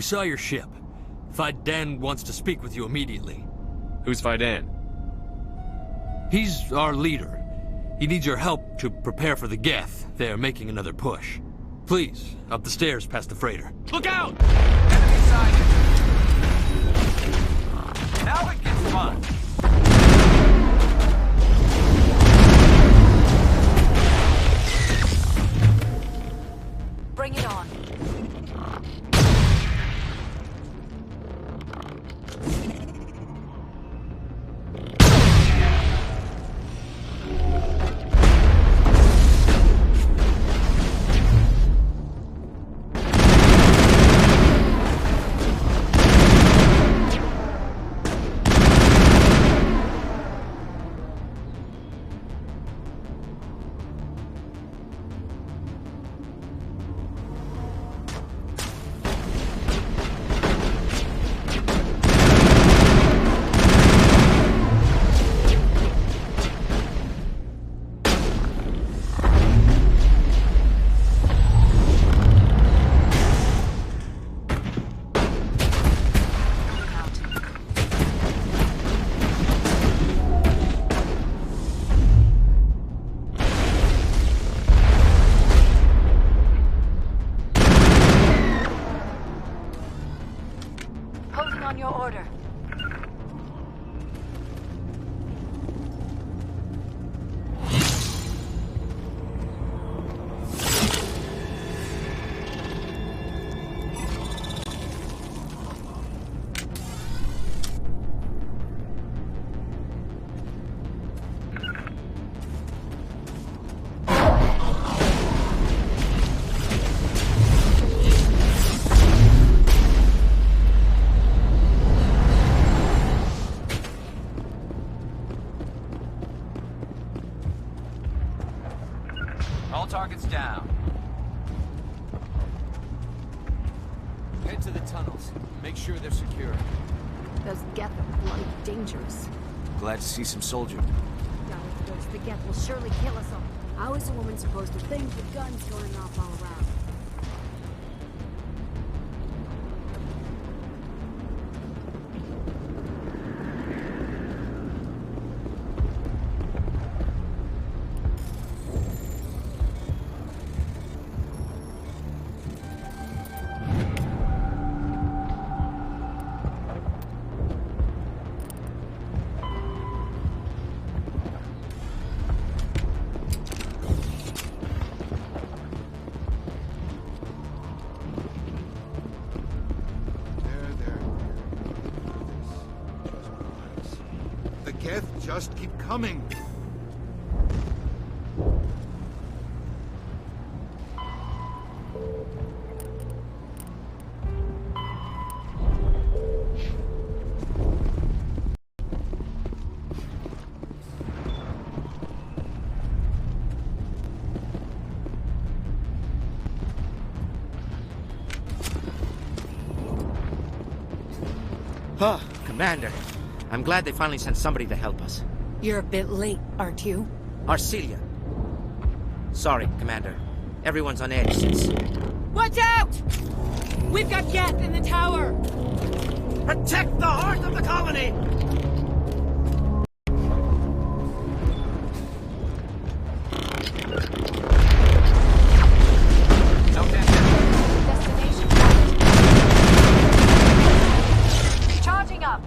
We saw your ship. Faidan wants to speak with you immediately. Who's Faidan? He's our leader. He needs your help to prepare for the Geth. They're making another push. Please, up the stairs past the freighter. Look out! Enemy sighted. Now it gets fun. Bring it on. On your order. All targets down. Head to the tunnels. Make sure they're secure. Those Geth are bloody dangerous. Glad to see some soldiers. Now if it goes, the Geth will surely kill us all. How is a woman supposed to think with guns going off all around? The Geth just keep coming. Oh, Commander. I'm glad they finally sent somebody to help us. You're a bit late, aren't you? Arcelia. Sorry, Commander. Everyone's on edge since... Watch out! We've got Geth in the tower! Protect the heart of the colony! Destination right. Charging up.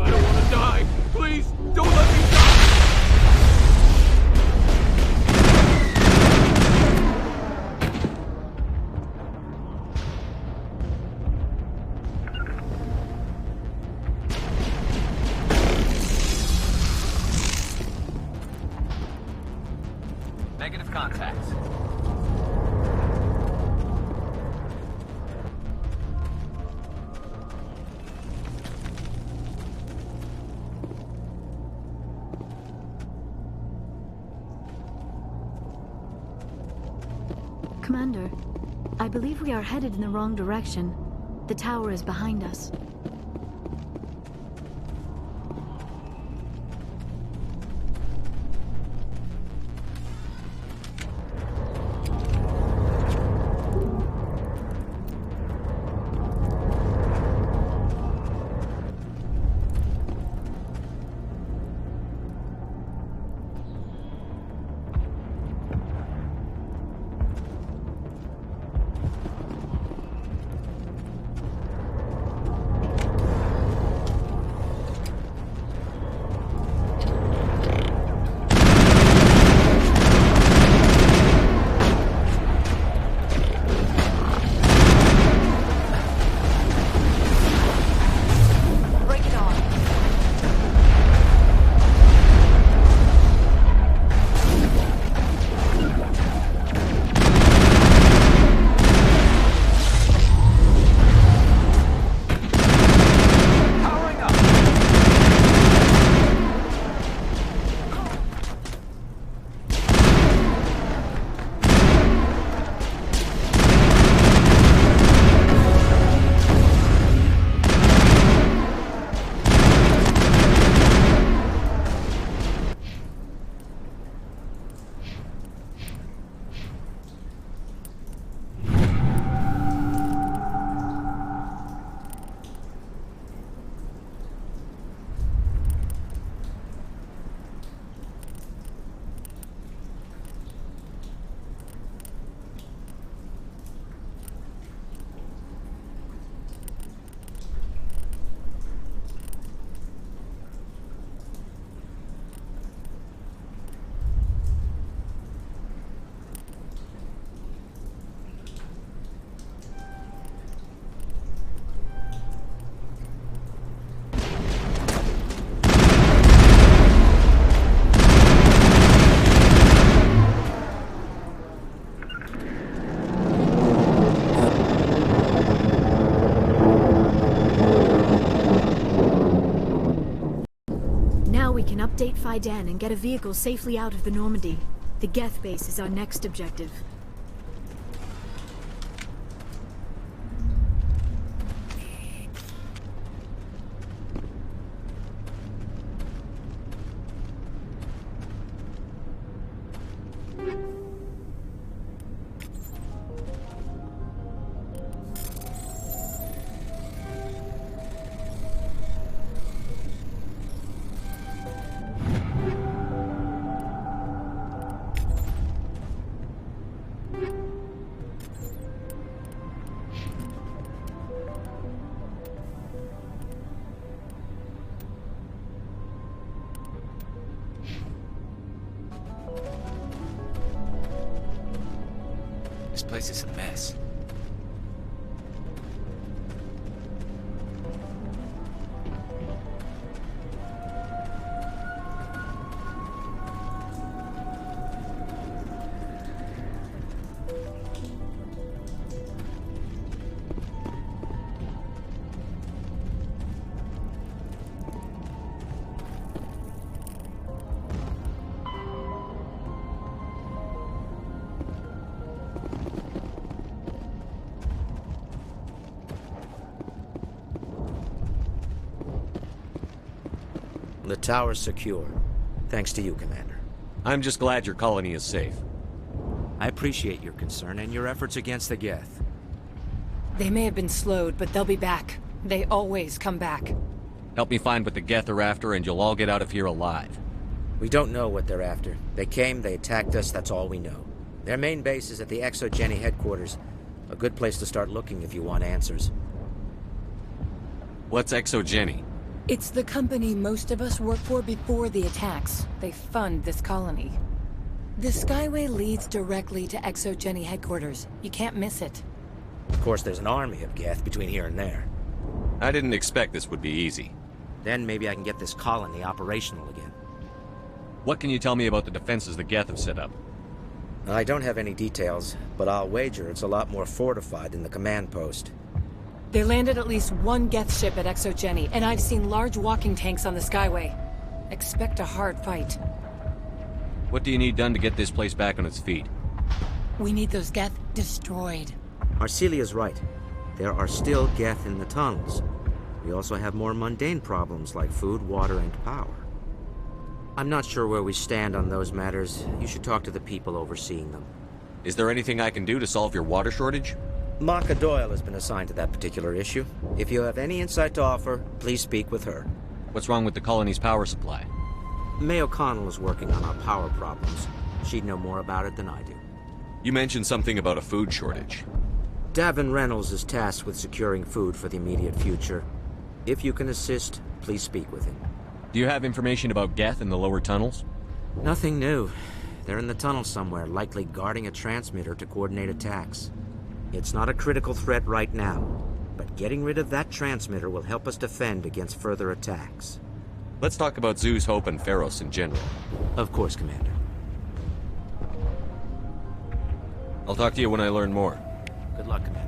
I don't want to die! Please, don't let me die! Negative contact. Commander, I believe we are headed in the wrong direction. The tower is behind us. Update Faidan and get a vehicle safely out of the Normandy. The Geth base is our next objective. This place is a mess. The tower's secure. Thanks to you, Commander. I'm just glad your colony is safe. I appreciate your concern and your efforts against the Geth. They may have been slowed, but they'll be back. They always come back. Help me find what the Geth are after, and you'll all get out of here alive. We don't know what they're after. They came, they attacked us, that's all we know. Their main base is at the ExoGeni headquarters. A good place to start looking if you want answers. What's ExoGeni? It's the company most of us worked for before the attacks. They fund this colony. The Skyway leads directly to ExoGeni headquarters. You can't miss it. Of course, there's an army of Geth between here and there. I didn't expect this would be easy. Then maybe I can get this colony operational again. What can you tell me about the defenses the Geth have set up? I don't have any details, but I'll wager it's a lot more fortified than the command post. They landed at least one Geth ship at ExoGeni, and I've seen large walking tanks on the Skyway. Expect a hard fight. What do you need done to get this place back on its feet? We need those Geth destroyed. Arcelia's right. There are still Geth in the tunnels. We also have more mundane problems like food, water, and power. I'm not sure where we stand on those matters. You should talk to the people overseeing them. Is there anything I can do to solve your water shortage? Maka Doyle has been assigned to that particular issue. If you have any insight to offer, please speak with her. What's wrong with the colony's power supply? May O'Connell is working on our power problems. She'd know more about it than I do. You mentioned something about a food shortage. Davin Reynolds is tasked with securing food for the immediate future. If you can assist, please speak with him. Do you have information about Geth in the lower tunnels? Nothing new. They're in the tunnel somewhere, likely guarding a transmitter to coordinate attacks. It's not a critical threat right now, but getting rid of that transmitter will help us defend against further attacks. Let's talk about Zhu's Hope and Pharos in general. Of course, Commander. I'll talk to you when I learn more. Good luck, Commander.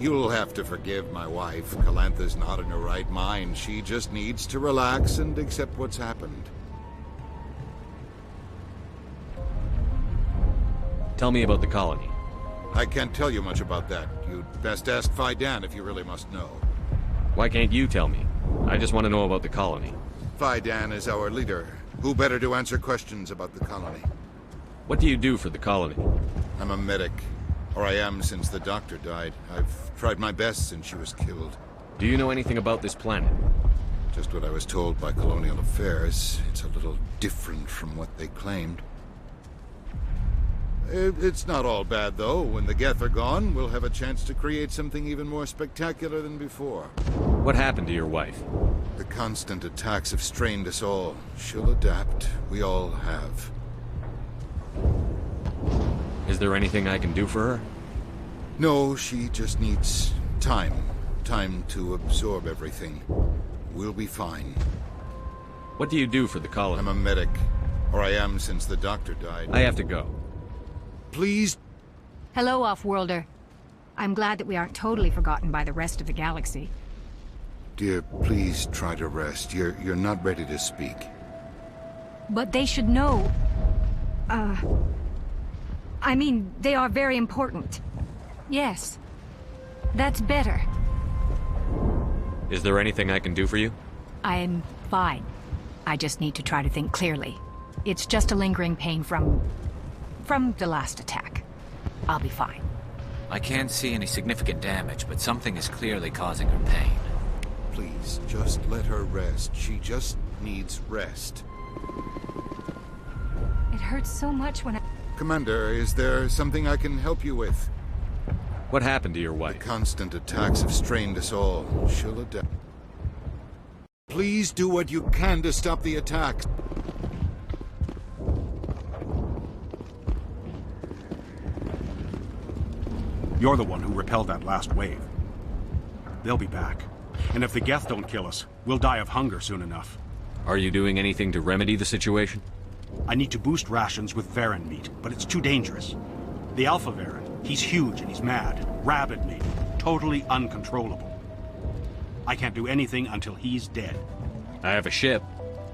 You'll have to forgive my wife. Calantha's not in her right mind. She just needs to relax and accept what's happened. Tell me about the colony. I can't tell you much about that. You'd best ask Faidan if you really must know. Why can't you tell me? I just want to know about the colony. Faidan is our leader. Who better to answer questions about the colony? What do you do for the colony? I'm a medic. Or I am since the doctor died. I've tried my best since she was killed. Do you know anything about this planet? Just what I was told by Colonial Affairs. It's a little different from what they claimed. It's not all bad, though. When the Geth are gone, we'll have a chance to create something even more spectacular than before. What happened to your wife? The constant attacks have strained us all. She'll adapt. We all have. Is there anything I can do for her? No, she just needs time. Time to absorb everything. We'll be fine. What do you do for the colony? I'm a medic. Or I am since the doctor died. I have to go. Please. Hello, Off-Worlder. I'm glad that we aren't totally forgotten by the rest of the galaxy. Dear, please try to rest. You're not ready to speak. But they should know... I mean, they are very important. Yes. That's better. Is there anything I can do for you? I'm fine. I just need to try to think clearly. It's just a lingering pain from the last attack. I'll be fine. I can't see any significant damage, but something is clearly causing her pain. Please, just let her rest. She just needs rest. It hurts so much when I... Commander, is there something I can help you with? What happened to your The wife? constant attacks have strained us all. She'll adapt. Please do what you can to stop the attacks. You're the one who repelled that last wave. They'll be back. And if the Geth don't kill us, we'll die of hunger soon enough. Are you doing anything to remedy the situation? I need to boost rations with Varren meat, but it's too dangerous. The Alpha Varren, he's huge and he's mad. Rabid maybe. Totally uncontrollable. I can't do anything until he's dead. I have a ship.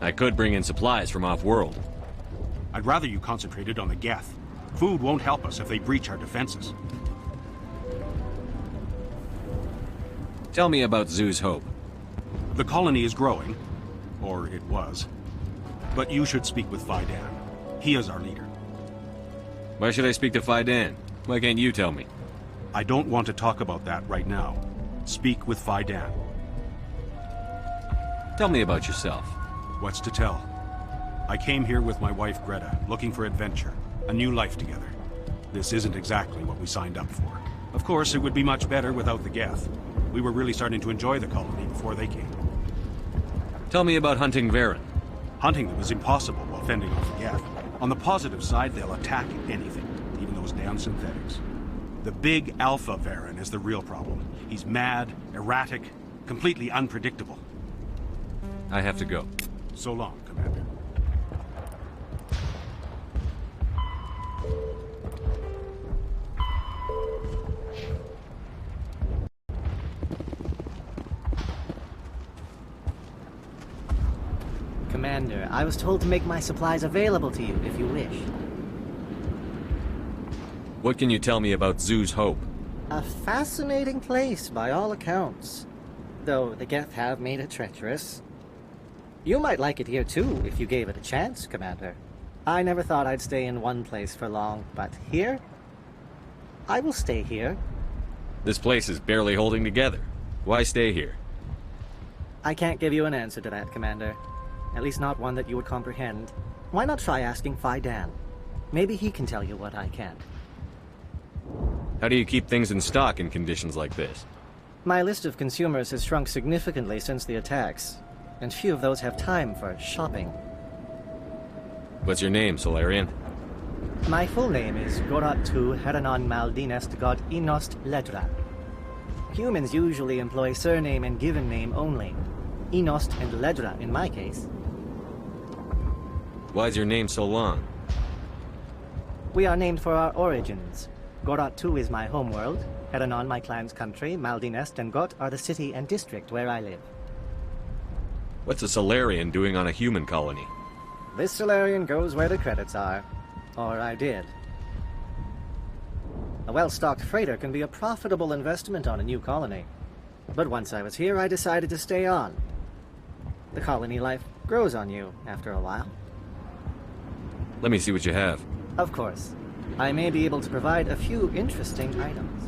I could bring in supplies from off-world. I'd rather you concentrated on the Geth. Food won't help us if they breach our defenses. Tell me about Zhu's Hope. The colony is growing. Or it was. But you should speak with Faidan. He is our leader. Why should I speak to Faidan? Why can't you tell me? I don't want to talk about that right now. Speak with Faidan. Tell me about yourself. What's to tell? I came here with my wife Greta, looking for adventure, a new life together. This isn't exactly what we signed up for. Of course, it would be much better without the Geth. We were really starting to enjoy the colony before they came. Tell me about hunting Varen. Hunting them is impossible while fending off the Geth. On the positive side, they'll attack anything, even those damn synthetics. The big Alpha Varen is the real problem. He's mad, erratic, completely unpredictable. I have to go. So long, Commander. Commander, I was told to make my supplies available to you if you wish. What can you tell me about Zoo's Hope? A fascinating place by all accounts. Though the Geth have made it treacherous. You might like it here too, if you gave it a chance, Commander. I never thought I'd stay in one place for long, but here? I will stay here. This place is barely holding together. Why stay here? I can't give you an answer to that, Commander. At least not one that you would comprehend. Why not try asking Faidan? Maybe he can tell you what I can't. How do you keep things in stock in conditions like this? My list of consumers has shrunk significantly since the attacks, and few of those have time for shopping. What's your name, Solarian? My full name is Goratu Heranon Maldinest God Inost Ledra. Humans usually employ surname and given name only. Inost and Ledra in my case. Why's your name so long? We are named for our origins. Goratu is my homeworld, Heranon my clan's country, Maldinest and Got are the city and district where I live. What's a Solarian doing on a human colony? This Solarian goes where the credits are. Or I did. A well-stocked freighter can be a profitable investment on a new colony. But once I was here, I decided to stay on. The colony life grows on you after a while. Let me see what you have. Of course. I may be able to provide a few interesting items.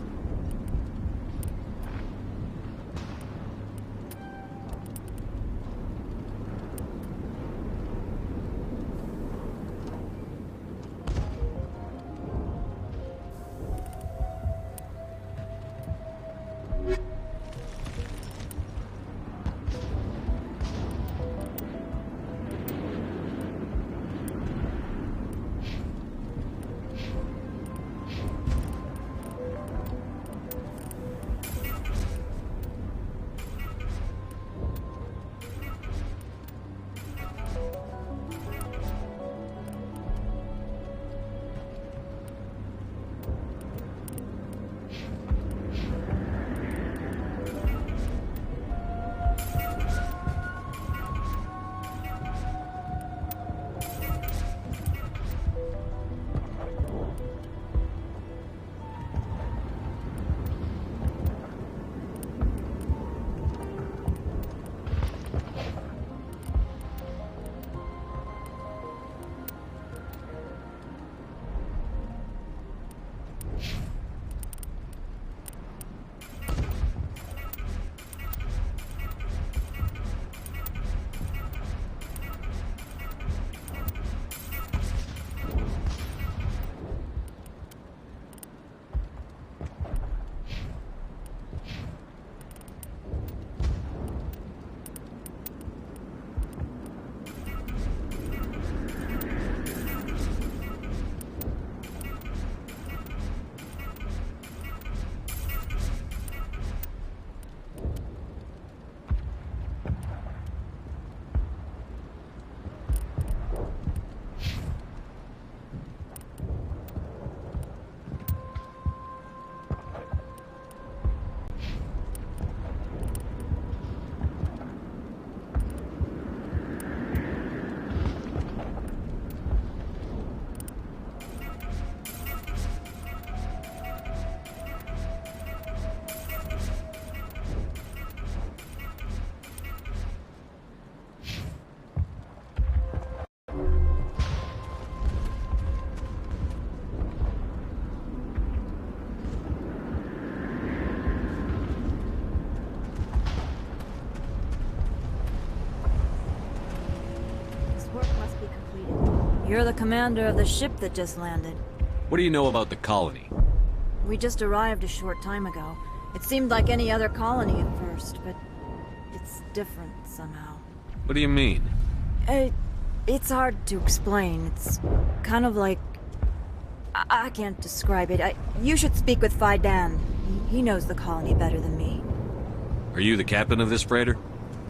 You're the commander of the ship that just landed. What do you know about the colony? We just arrived a short time ago. It seemed like any other colony at first, but it's different somehow. What do you mean? It's hard to explain. It's kind of like... I can't describe it. You should speak with Phi Dan. He knows the colony better than me. Are you the captain of this freighter?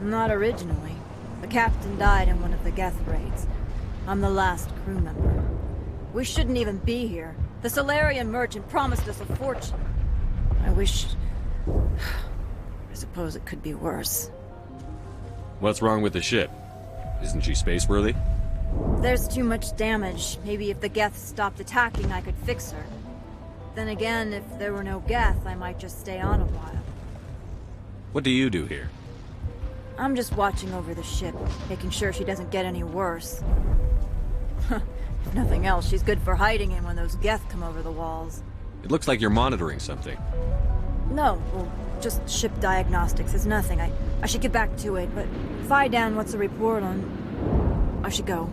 Not originally. The captain died in one of the Geth raids. I'm the last crew member. We shouldn't even be here. The Solarian merchant promised us a fortune. I wish... I suppose it could be worse. What's wrong with the ship? Isn't she spaceworthy? There's too much damage. Maybe if the Geth stopped attacking, I could fix her. Then again, if there were no Geth, I might just stay on a while. What do you do here? I'm just watching over the ship, making sure she doesn't get any worse. If nothing else, she's good for hiding in when those Geth come over the walls. It looks like you're monitoring something. No, well, just ship diagnostics. It's nothing. I should get back to it, but Phi Dan wants a report on... I should go.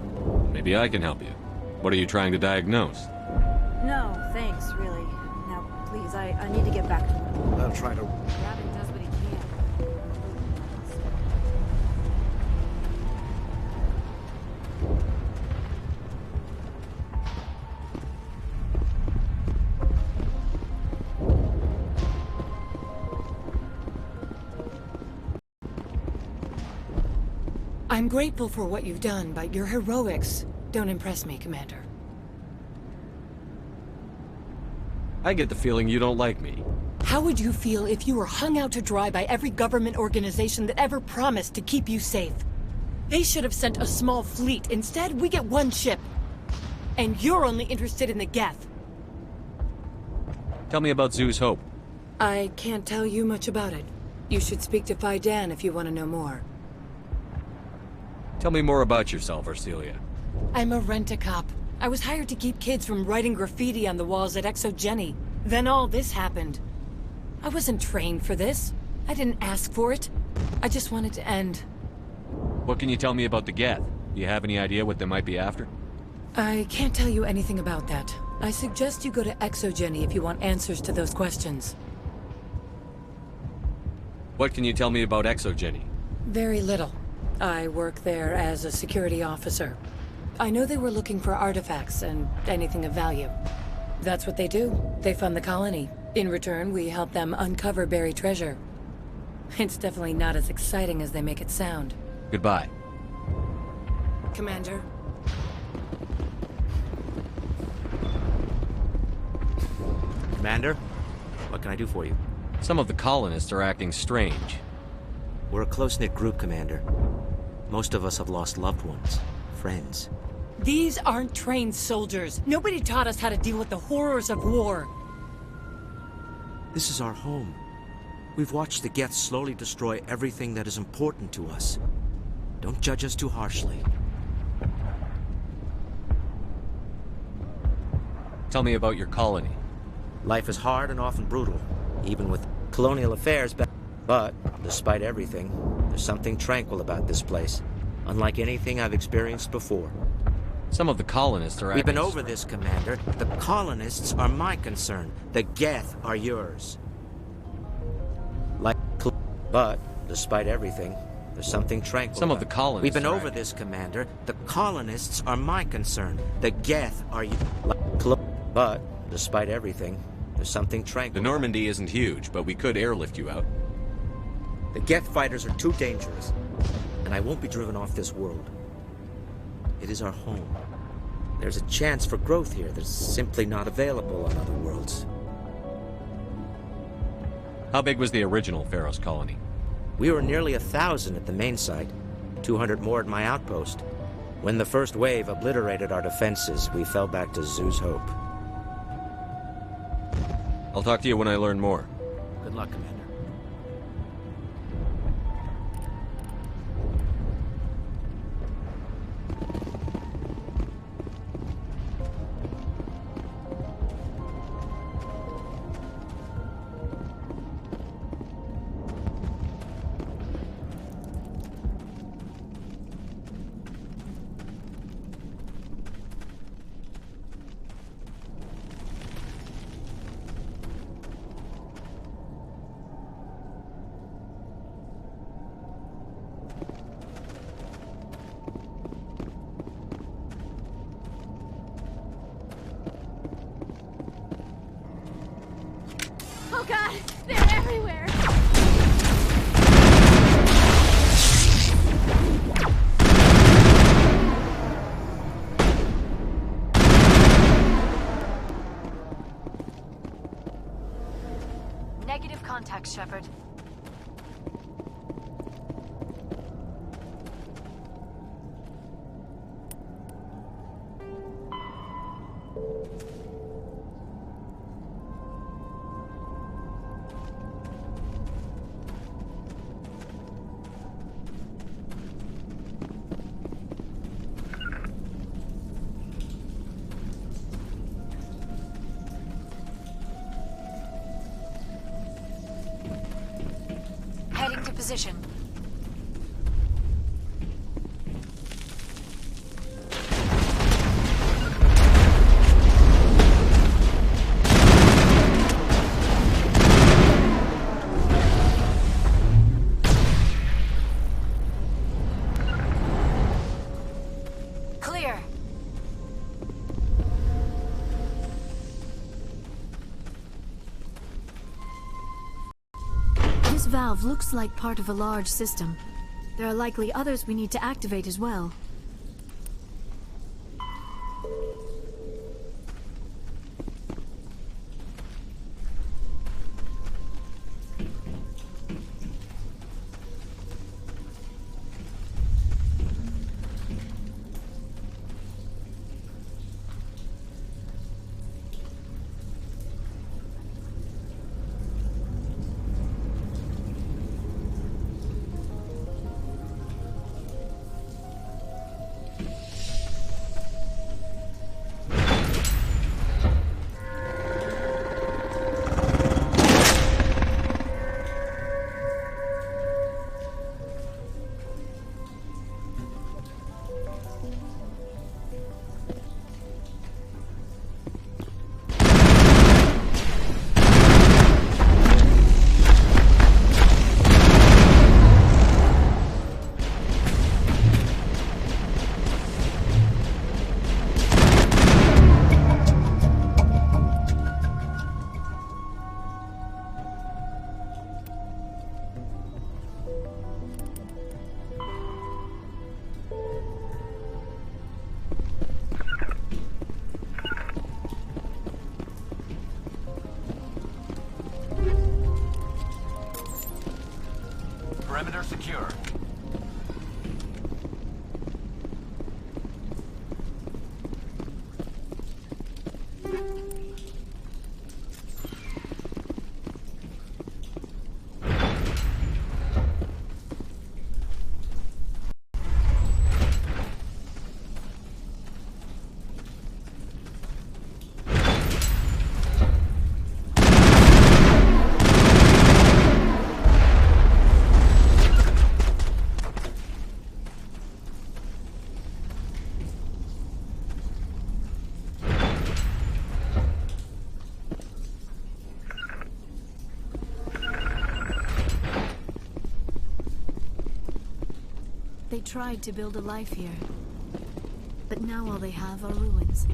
Maybe I can help you. What are you trying to diagnose? No, thanks, really. Now, please, I need to get back to work. I'll try to... Rabbit does what he can. I'm grateful for what you've done, but your heroics don't impress me, Commander. I get the feeling you don't like me. How would you feel if you were hung out to dry by every government organization that ever promised to keep you safe? They should have sent a small fleet. Instead, we get one ship. And you're only interested in the Geth. Tell me about Zhu's Hope. I can't tell you much about it. You should speak to Phi Dan if you want to know more. Tell me more about yourself, Arcelia. I'm a rent-a-cop. I was hired to keep kids from writing graffiti on the walls at Exogeny. Then all this happened. I wasn't trained for this. I didn't ask for it. I just wanted to end. What can you tell me about the Geth? Do you have any idea what they might be after? I can't tell you anything about that. I suggest you go to Exogeny if you want answers to those questions. What can you tell me about Exogeny? Very little. I work there as a security officer. I know they were looking for artifacts and anything of value. That's what they do. They fund the colony. In return, we help them uncover buried treasure. It's definitely not as exciting as they make it sound. Goodbye. Commander. Commander, what can I do for you? Some of the colonists are acting strange. We're a close-knit group, Commander. Most of us have lost loved ones, friends. These aren't trained soldiers. Nobody taught us how to deal with the horrors of war. This is our home. We've watched the Geth slowly destroy everything that is important to us. Don't judge us too harshly. Tell me about your colony. Life is hard and often brutal, even with colonial affairs. But, despite everything, there's something tranquil about this place. Unlike anything I've experienced before. Some of the colonists are We've been over this, Commander. The colonists are my concern. The Geth are yours. But, despite everything, there's something tranquil. Some of the colonists. We've been over this, Commander. The colonists are my concern. The Geth are you. But, despite everything, there's something tranquil. The Normandy isn't huge, but we could airlift you out. The Geth fighters are too dangerous, and I won't be driven off this world. It is our home. There's a chance for growth here that's simply not available on other worlds. How big was the original Pharos colony? We were nearly 1,000 at the main site, 200 more at my outpost. When the first wave obliterated our defenses, we fell back to Zhu's Hope. I'll talk to you when I learn more. Good luck, Commander. Thanks, Shepard. Heading to position. Clear. This valve looks like part of a large system. There are likely others we need to activate as well. Perimeter secure. They tried to build a life here, but now all they have are ruins.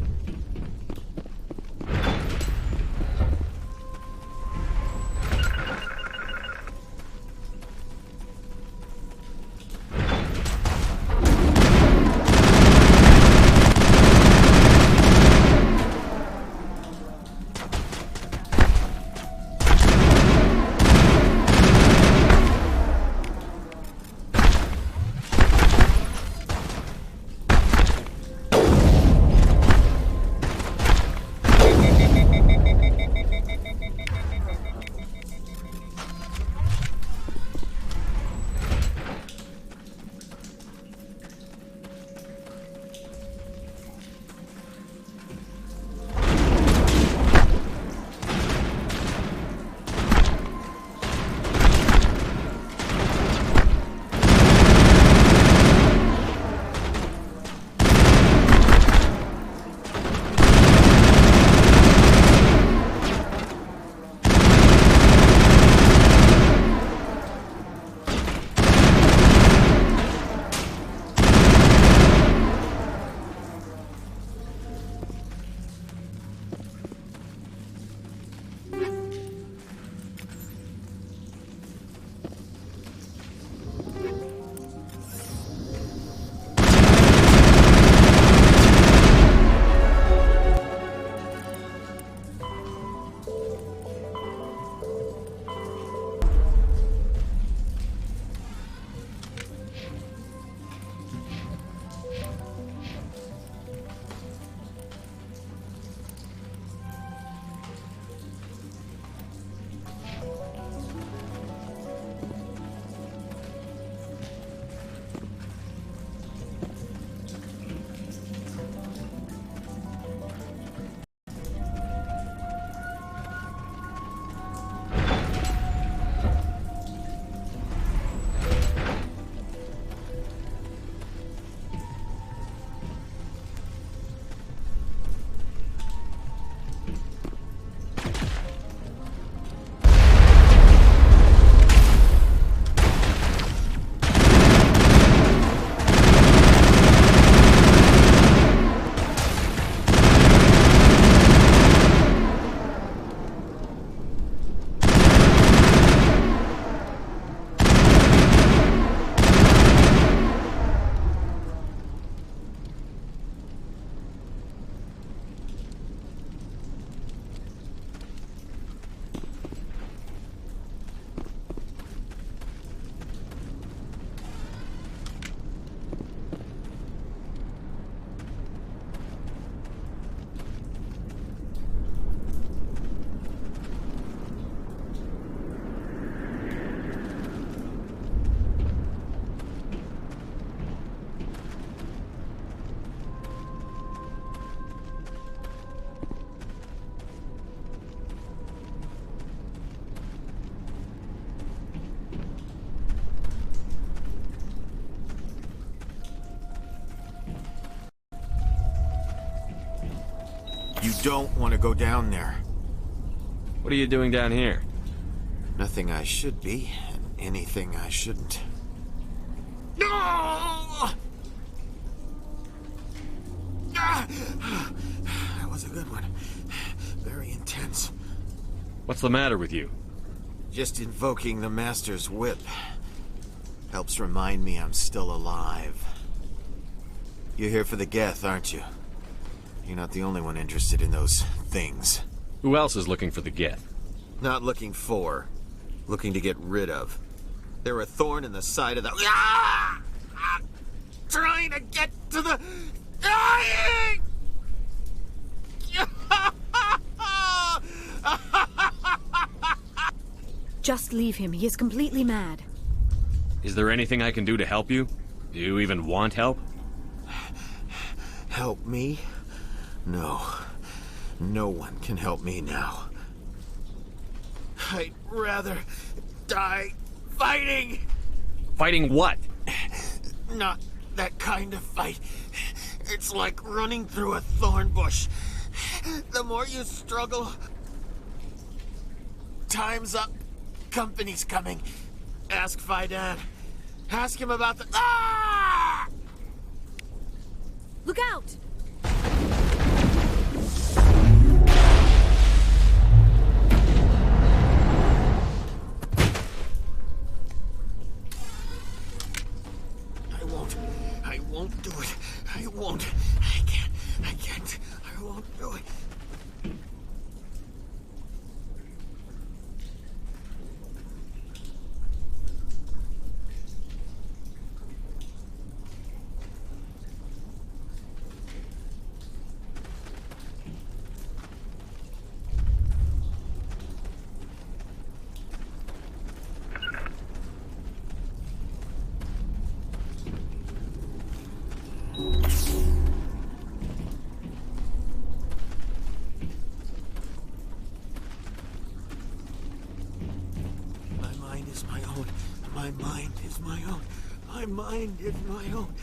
You don't want to go down there. What are you doing down here? Nothing I should be, and anything I shouldn't. No! That was a good one. Very intense. What's the matter with you? Just invoking the Master's whip helps remind me I'm still alive. You're here for the Geth, aren't you? You're not the only one interested in those things. Who else is looking for the Geth? Not looking for. Looking to get rid of. They're a thorn in the side of the... Ah! I'm trying to get to the... Dying! Just leave him. He is completely mad. Is there anything I can do to help you? Do you even want help? Help me? No. No one can help me now. I'd rather die fighting! Fighting what? Not that kind of fight. It's like running through a thorn bush. The more you struggle... Time's up. Company's coming. Ask Faidan. Ask him about the... Ah! Look out! I won't do it. I won't. I can't. I won't do it. My mind is my own. My mind is my own. My mind is my own.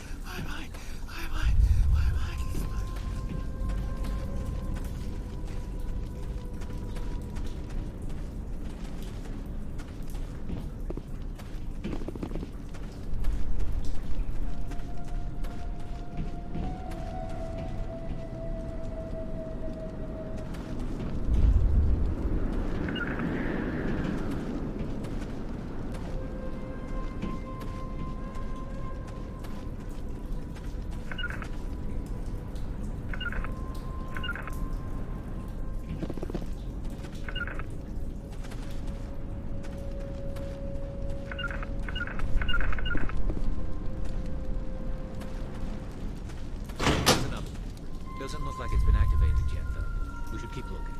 Doesn't look like it's been activated yet, though. We should keep looking.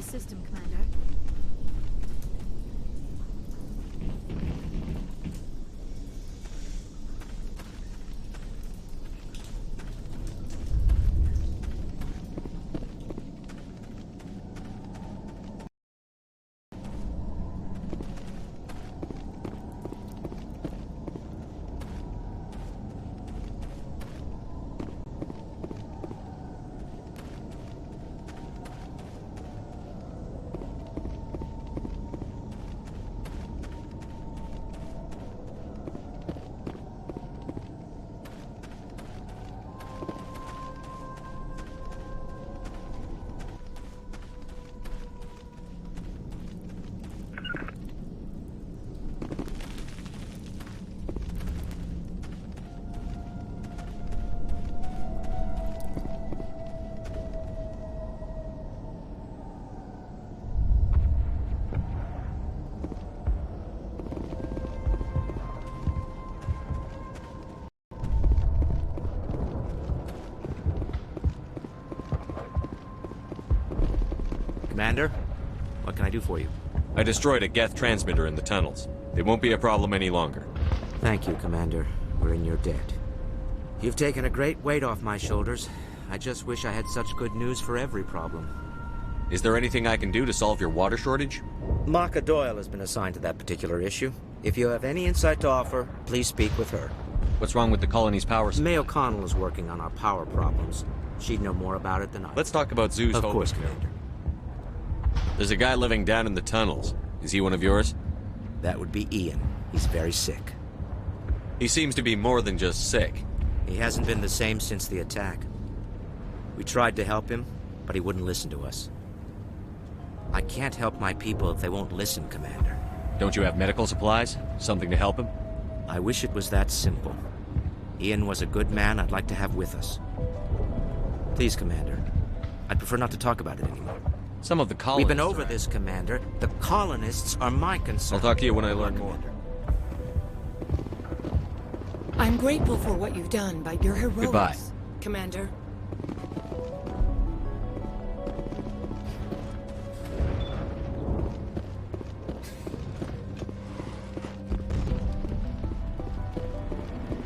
system, Commander. Commander, what can I do for you? I destroyed a Geth transmitter in the tunnels. They won't be a problem any longer. Thank you, Commander. We're in your debt. You've taken a great weight off my shoulders. I just wish I had such good news for every problem. Is there anything I can do to solve your water shortage? Maka Doyle has been assigned to that particular issue. If you have any insight to offer, please speak with her. What's wrong with the colony's power supply? May O'Connell is working on our power problems. She'd know more about it than I. Let's talk about Zeus. Of course, Commander. There's a guy living down in the tunnels. Is he one of yours? That would be Ian. He's very sick. He seems to be more than just sick. He hasn't been the same since the attack. We tried to help him, but he wouldn't listen to us. I can't help my people if they won't listen, Commander. Don't you have medical supplies? Something to help him? I wish it was that simple. Ian was a good man I'd like to have with us. Please, Commander. I'd prefer not to talk about it anymore. Some of the colonists... We've been over this, Commander. The colonists are my concern. I'll talk to you when I learn more. I'm grateful for what you've done, but you're heroics. Goodbye. Commander.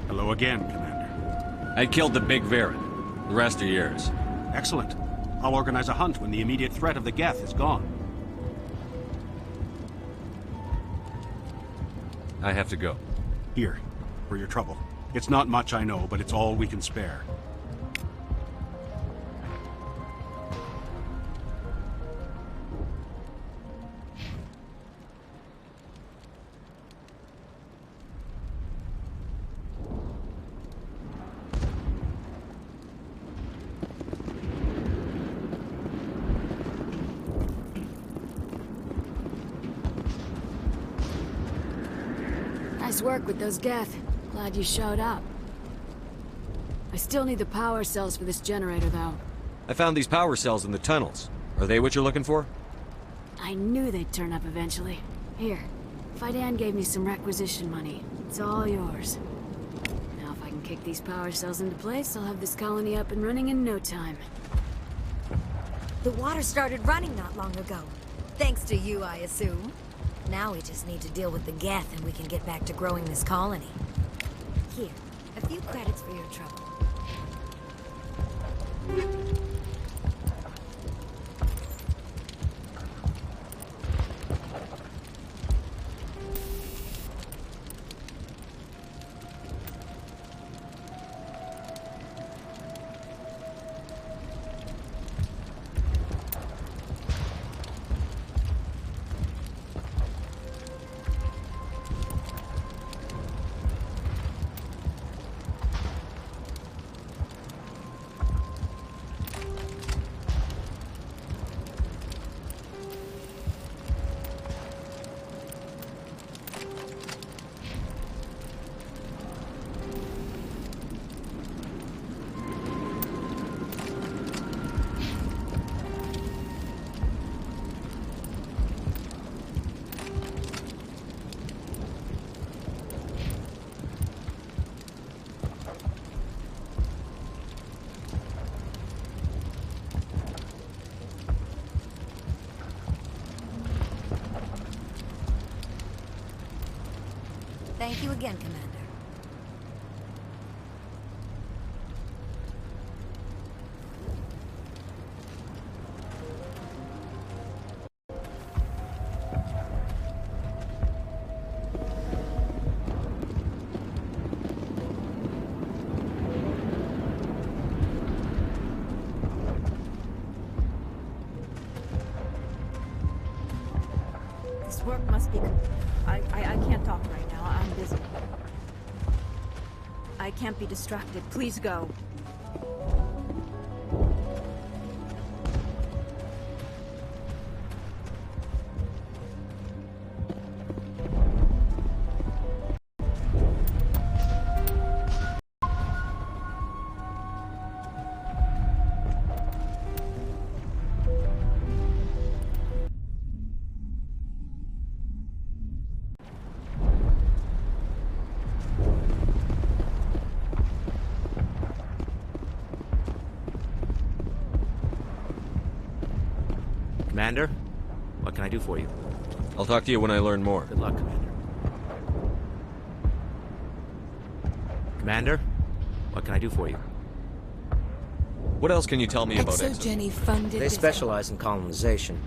Hello again, Commander. I killed the big Varen. The rest are yours. Excellent. I'll organize a hunt when the immediate threat of the Geth is gone. I have to go. Here, for your trouble. It's not much, I know, but it's all we can spare. Nice work with those Geth. Glad you showed up. I still need the power cells for this generator, though. I found these power cells in the tunnels. Are they what you're looking for? I knew they'd turn up eventually. Here, Fidan gave me some requisition money. It's all yours. Now if I can kick these power cells into place, I'll have this colony up and running in no time. The water started running not long ago. Thanks to you, I assume. Now we just need to deal with the Geth and we can get back to growing this colony. Here, a few credits for your trouble. Thank you again, Commander. This work must be... I can't talk right now. I'm busy. I can't be distracted. Please go. Commander, what can I do for you? I'll talk to you when I learn more. Good luck, Commander. Commander, what can I do for you? What else can you tell me about Exo? Exogeny funded... They specialize in colonization.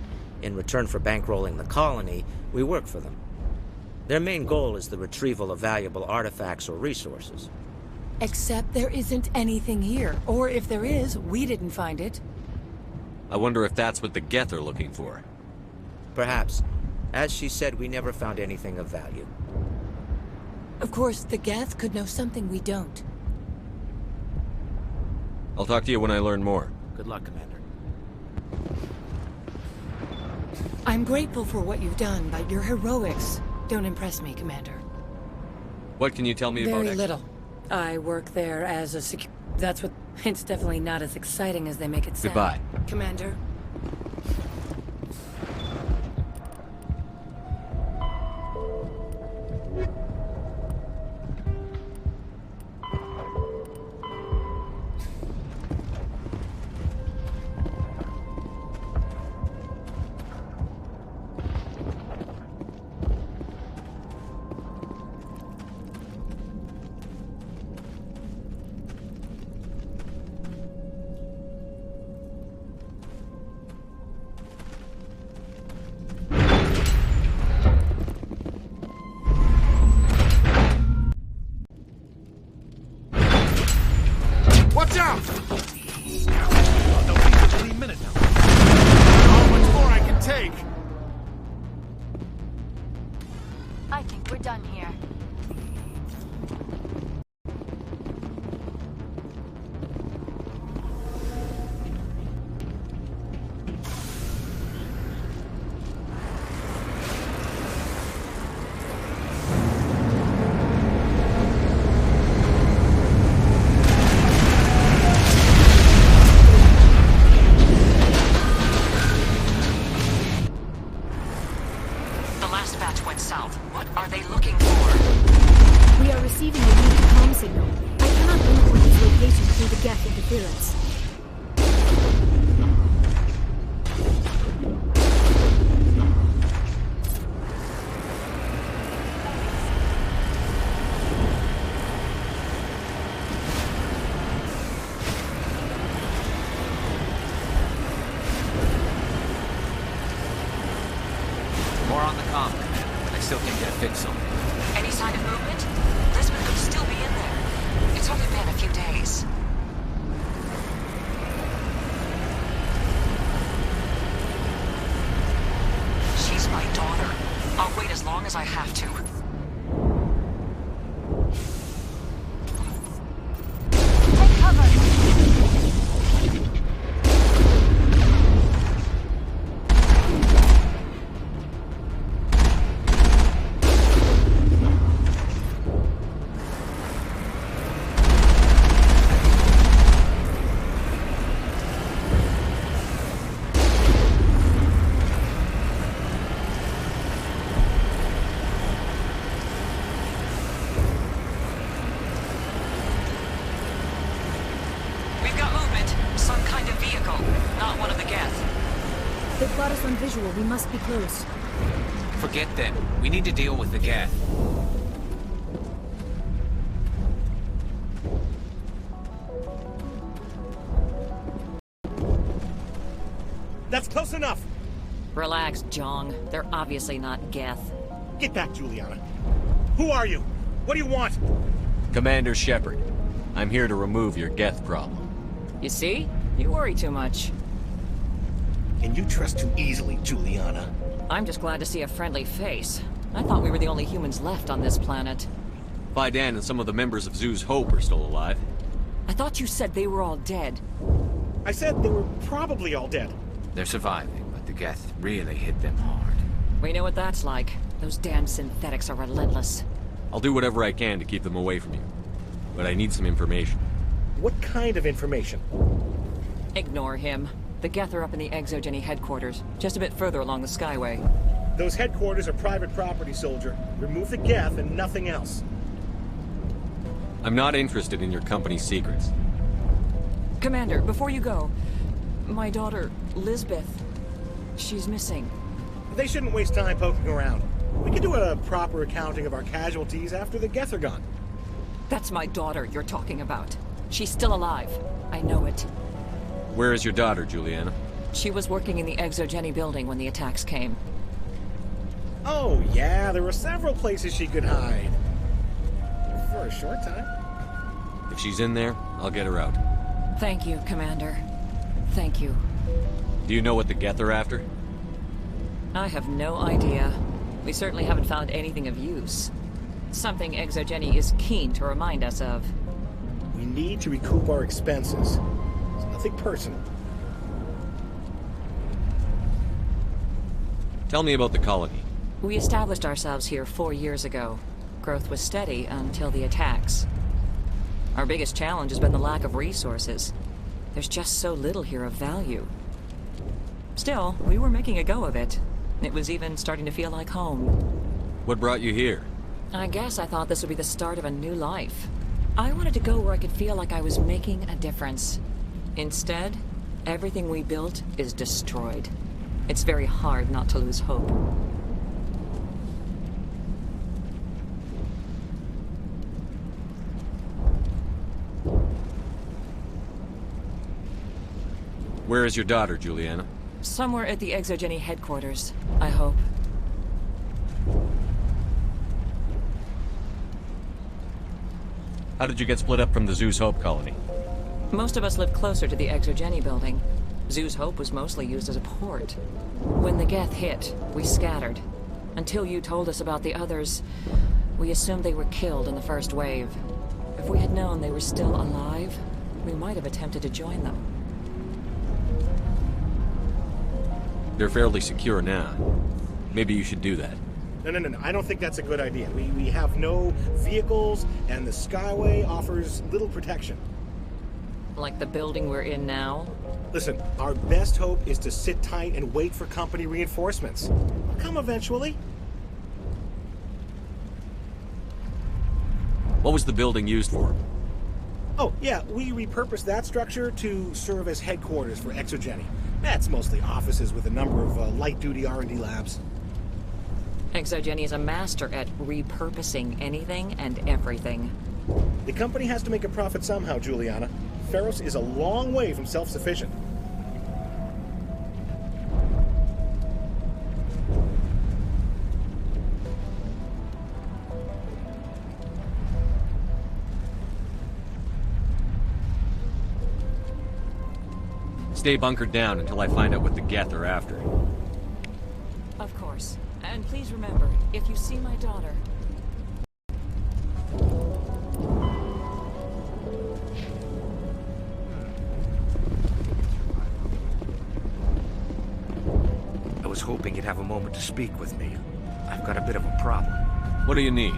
In return for bankrolling the colony, we work for them. Their main goal is the retrieval of valuable artifacts or resources. Except there isn't anything here. Or if there is, we didn't find it. I wonder if that's what the Geth are looking for. Perhaps. As she said, we never found anything of value. Of course, the Geth could know something we don't. I'll talk to you when I learn more. Good luck, Commander. I'm grateful for what you've done, but your heroics don't impress me, Commander. What can you tell me about Very little. I work there as a That's what... It's definitely not as exciting as they make it sound. Goodbye. Commander. Watch out! They'll be here any minute now. How much more I can take? I think we're done here. Any sign of movement? Lisbeth could still be in there. It's only been a few days. She's my daughter. I'll wait as long as I have to. Take cover! Visual, we must be close. Forget them. We need to deal with the Geth. That's close enough! Relax, Jong. They're obviously not Geth. Get back, Juliana. Who are you? What do you want? Commander Shepard. I'm here to remove your Geth problem. You see? You worry too much. And you trust too easily, Juliana. I'm just glad to see a friendly face. I thought we were the only humans left on this planet. Faidan and some of the members of Zoo's Hope are still alive. I thought you said they were all dead. I said they were probably all dead. They're surviving, but the Geth really hit them hard. We know what that's like. Those damn synthetics are relentless. I'll do whatever I can to keep them away from you. But I need some information. What kind of information? Ignore him. The Geth are up in the Exogeny headquarters, just a bit further along the Skyway. Those headquarters are private property, soldier. Remove the Geth and nothing else. I'm not interested in your company's secrets. Commander, before you go, my daughter, Lisbeth, she's missing. They shouldn't waste time poking around. We can do a proper accounting of our casualties after the Geth are gone. That's my daughter you're talking about. She's still alive. I know it. Where is your daughter, Juliana? She was working in the Exogeny building when the attacks came. Oh, yeah, there were several places she could hide. For a short time. If she's in there, I'll get her out. Thank you, Commander. Thank you. Do you know what the Geth are after? I have no idea. We certainly haven't found anything of use. Something Exogeny is keen to remind us of. We need to recoup our expenses. It's nothing personal. Tell me about the colony. We established ourselves here 4 years ago. Growth was steady until the attacks. Our biggest challenge has been the lack of resources. There's just so little here of value. Still, we were making a go of it. It was even starting to feel like home. What brought you here? I guess I thought this would be the start of a new life. I wanted to go where I could feel like I was making a difference. Instead, everything we built is destroyed. It's very hard not to lose hope. Where is your daughter, Juliana? Somewhere at the Exogeny headquarters, I hope. How did you get split up from the Zoo's Hope colony? Most of us lived closer to the Exogeny building. Zoo's Hope was mostly used as a port. When the Geth hit, we scattered. Until you told us about the others, we assumed they were killed in the first wave. If we had known they were still alive, we might have attempted to join them. They're fairly secure now. Maybe you should do that. No. I don't think that's a good idea. We have no vehicles, and the Skyway offers little protection. Like the building we're in now? Listen, our best hope is to sit tight and wait for company reinforcements. They'll come eventually. What was the building used for? Oh, yeah, we repurposed that structure to serve as headquarters for Exogeny. That's mostly offices with a number of light-duty R&D labs. Exogeny is a master at repurposing anything and everything. The company has to make a profit somehow, Juliana. Feros is a long way from self-sufficient. Stay bunkered down until I find out what the Geth are after. Of course. And please remember, if you see my daughter... I was hoping you'd have a moment to speak with me. I've got a bit of a problem. What do you need?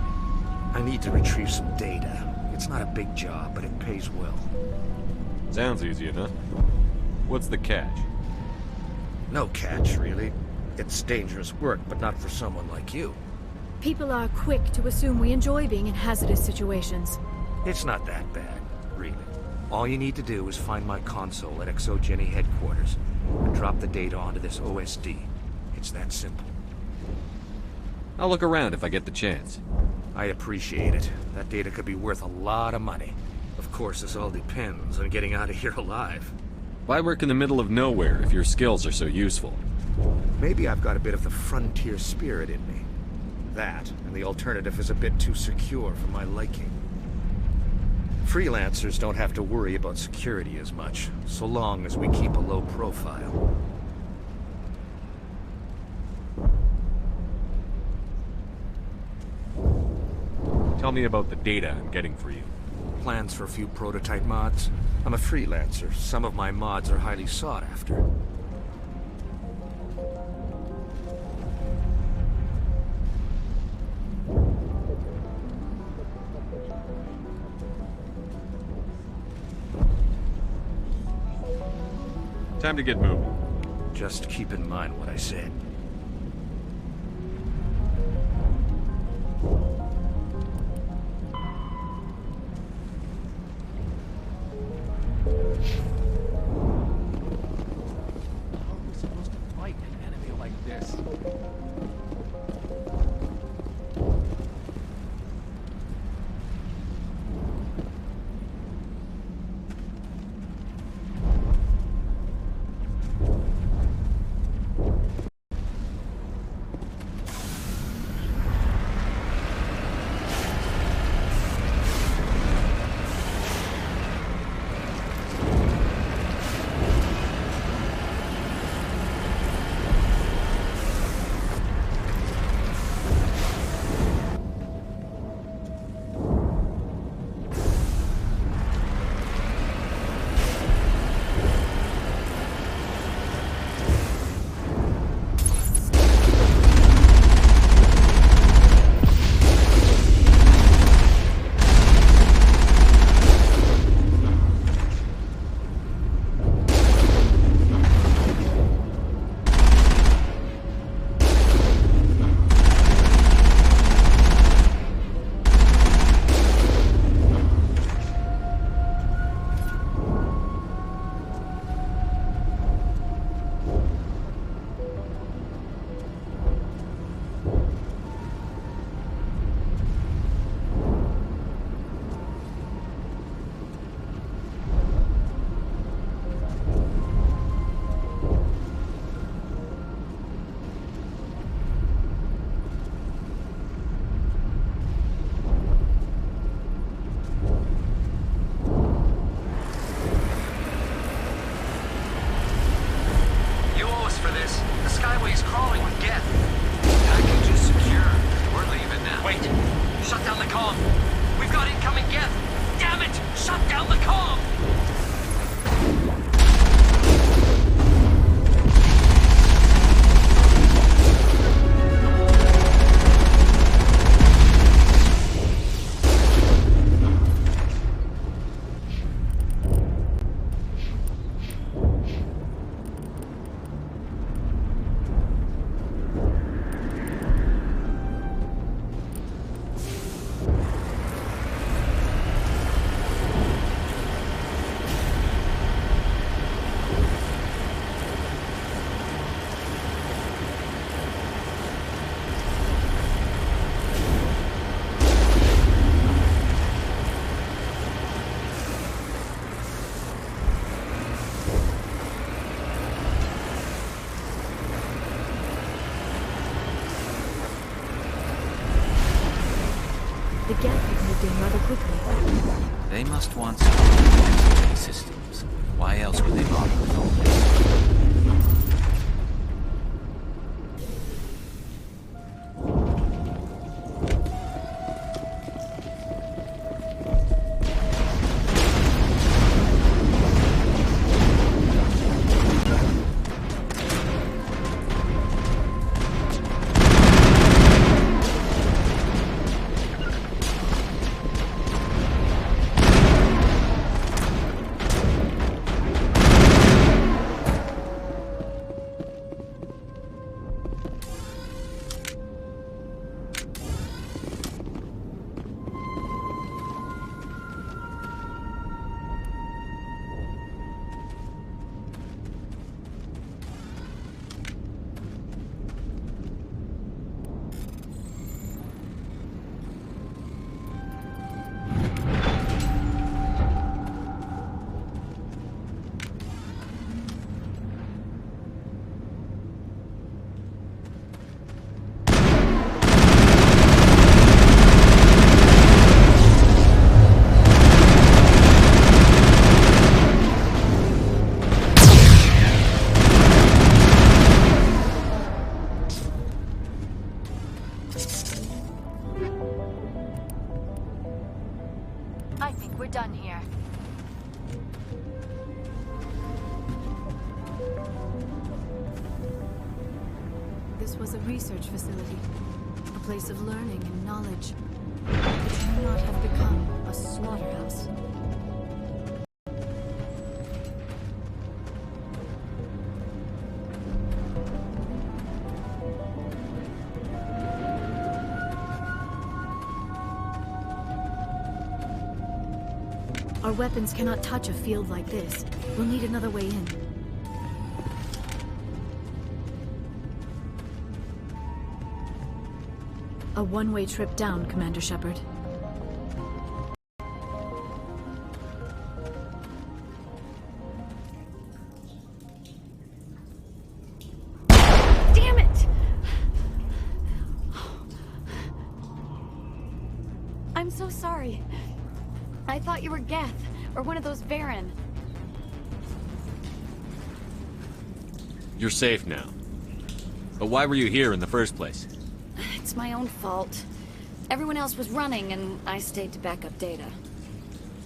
I need to retrieve some data. It's not a big job, but it pays well. Sounds easy enough. What's the catch? No catch, really. It's dangerous work, but not for someone like you. People are quick to assume we enjoy being in hazardous situations. It's not that bad, really. All you need to do is find my console at Exogeny headquarters and drop the data onto this OSD. It's that simple. I'll look around if I get the chance. I appreciate it. That data could be worth a lot of money. Of course, this all depends on getting out of here alive. Why work in the middle of nowhere if your skills are so useful? Maybe I've got a bit of the frontier spirit in me. That, and the alternative is a bit too secure for my liking. Freelancers don't have to worry about security as much, so long as we keep a low profile. Tell me about the data I'm getting for you. Plans for a few prototype mods. I'm a freelancer. Some of my mods are highly sought after. Time to get moving. Just keep in mind what I said. The Geth have moved in rather quickly. They must want some exotic systems. Why else would they bother with all this? here. This was a research facility, a place of learning and knowledge. It may not have become a slaughterhouse. Our weapons cannot touch a field like this. We'll need another way in. A one-way trip down, Commander Shepard. Damn it! I'm so sorry. I thought you were Geth, or one of those Varen. You're safe now. But why were you here in the first place? It's my own fault. Everyone else was running, and I stayed to back up data.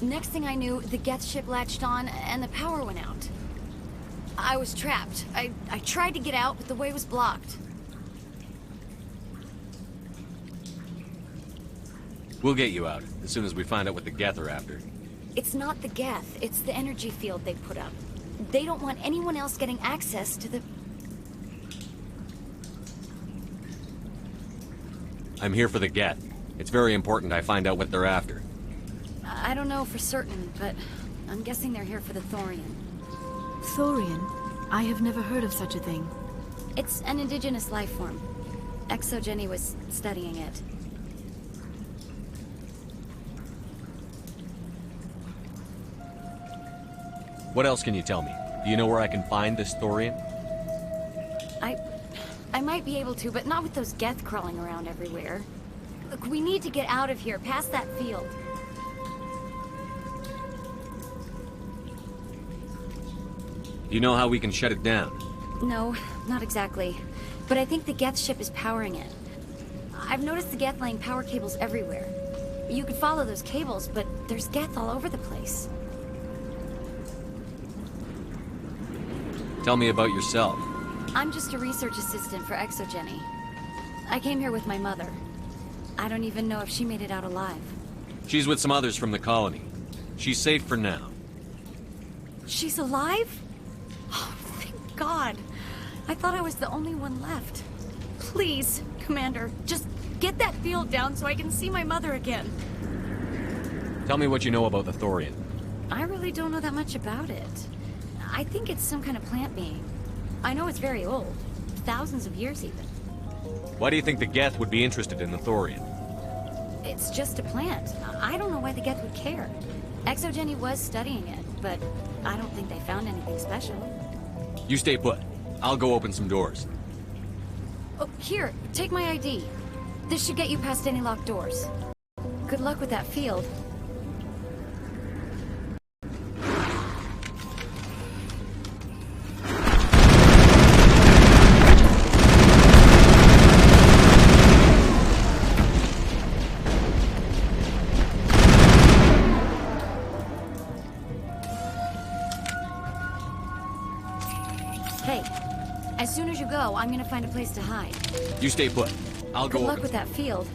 Next thing I knew, the Geth ship latched on, and the power went out. I was trapped. I tried to get out, but the way was blocked. We'll get you out, as soon as we find out what the Geth are after. It's not the Geth, it's the energy field they put up. They don't want anyone else getting access to the... I'm here for the Geth. It's very important I find out what they're after. I don't know for certain, but I'm guessing they're here for the Thorian. Thorian? I have never heard of such a thing. It's an indigenous life form. ExoGeni was studying it. What else can you tell me? Do you know where I can find this Thorian? I might be able to, but not with those Geth crawling around everywhere. Look, we need to get out of here, past that field. Do you know how we can shut it down? No, not exactly. But I think the Geth ship is powering it. I've noticed the Geth laying power cables everywhere. You could follow those cables, but there's Geth all over the place. Tell me about yourself. I'm just a research assistant for ExoGeni. I came here with my mother. I don't even know if she made it out alive. She's with some others from the colony. She's safe for now. She's alive? Oh, thank God. I thought I was the only one left. Please, Commander, just get that field down so I can see my mother again. Tell me what you know about the Thorian. I really don't know that much about it. I think it's some kind of plant being. I know it's very old. Thousands of years, even. Why do you think the Geth would be interested in the Thorian? It's just a plant. I don't know why the Geth would care. ExoGeni was studying it, but I don't think they found anything special. You stay put. I'll go open some doors. Oh, here, take my ID. This should get you past any locked doors. Good luck with that field. Hey, as soon as you go, I'm gonna find a place to hide. You stay put. I'll go Good luck open. with that field.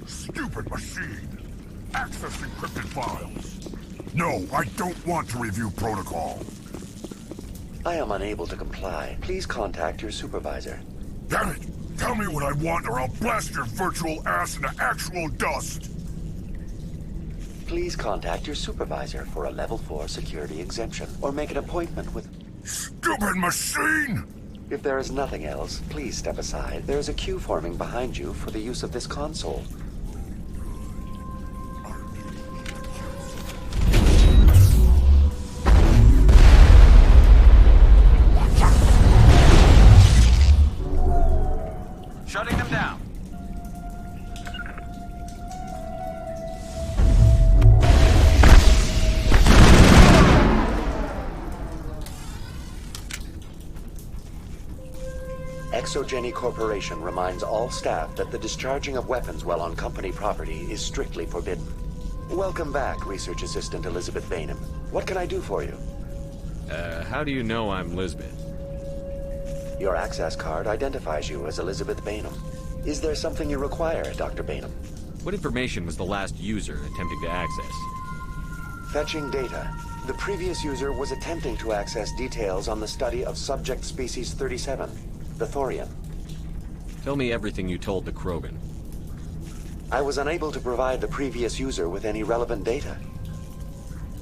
Stupid machine! Access encrypted files! No, I don't want to review protocol. I am unable to comply. Please contact your supervisor. Damn it! Tell me what I want or I'll blast your virtual ass into actual dust! Please contact your supervisor for a level 4 security exemption, or make an appointment with... Stupid machine! If there is nothing else, please step aside. There is a queue forming behind you for the use of this console. Exogeny Corporation reminds all staff that the discharging of weapons while on company property is strictly forbidden. Welcome back, Research Assistant Elizabeth Bainham. What can I do for you? How do you know I'm Lisbeth? Your access card identifies you as Elizabeth Bainham. Is there something you require, Dr. Bainham? What information was the last user attempting to access? Fetching data. The previous user was attempting to access details on the study of subject species 37, the Thorian. Tell me everything you told the Krogan. I was unable to provide the previous user with any relevant data.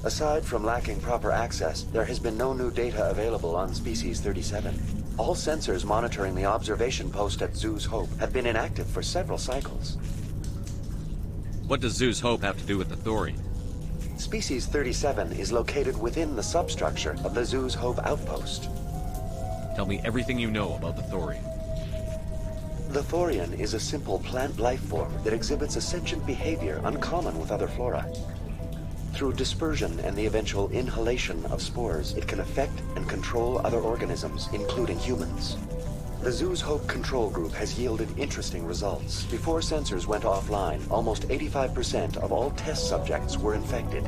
Aside from lacking proper access, there has been no new data available on Species 37. All sensors monitoring the observation post at Zoo's Hope have been inactive for several cycles. What does Zoo's Hope have to do with the Thorian? Species 37 is located within the substructure of the Zoo's Hope outpost. Tell me everything you know about the Thorian. The Thorian is a simple plant life form that exhibits a sentient behavior uncommon with other flora. Through dispersion and the eventual inhalation of spores, it can affect and control other organisms, including humans. The Zoo's Hope control group has yielded interesting results. Before sensors went offline, almost 85% of all test subjects were infected.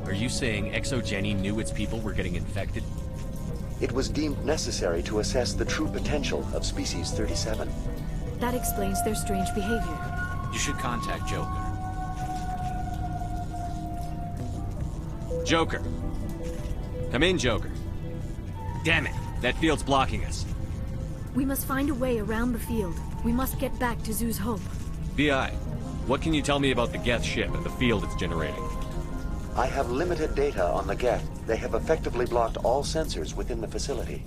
Are you saying Exogeny knew its people were getting infected? It was deemed necessary to assess the true potential of Species 37. That explains their strange behavior. You should contact Joker. Joker! Come in, Joker. Damn it! That field's blocking us. We must find a way around the field. We must get back to Zoo's Hope. BI, what can you tell me about the Geth ship and the field it's generating? I have limited data on the Geth. They have effectively blocked all sensors within the facility.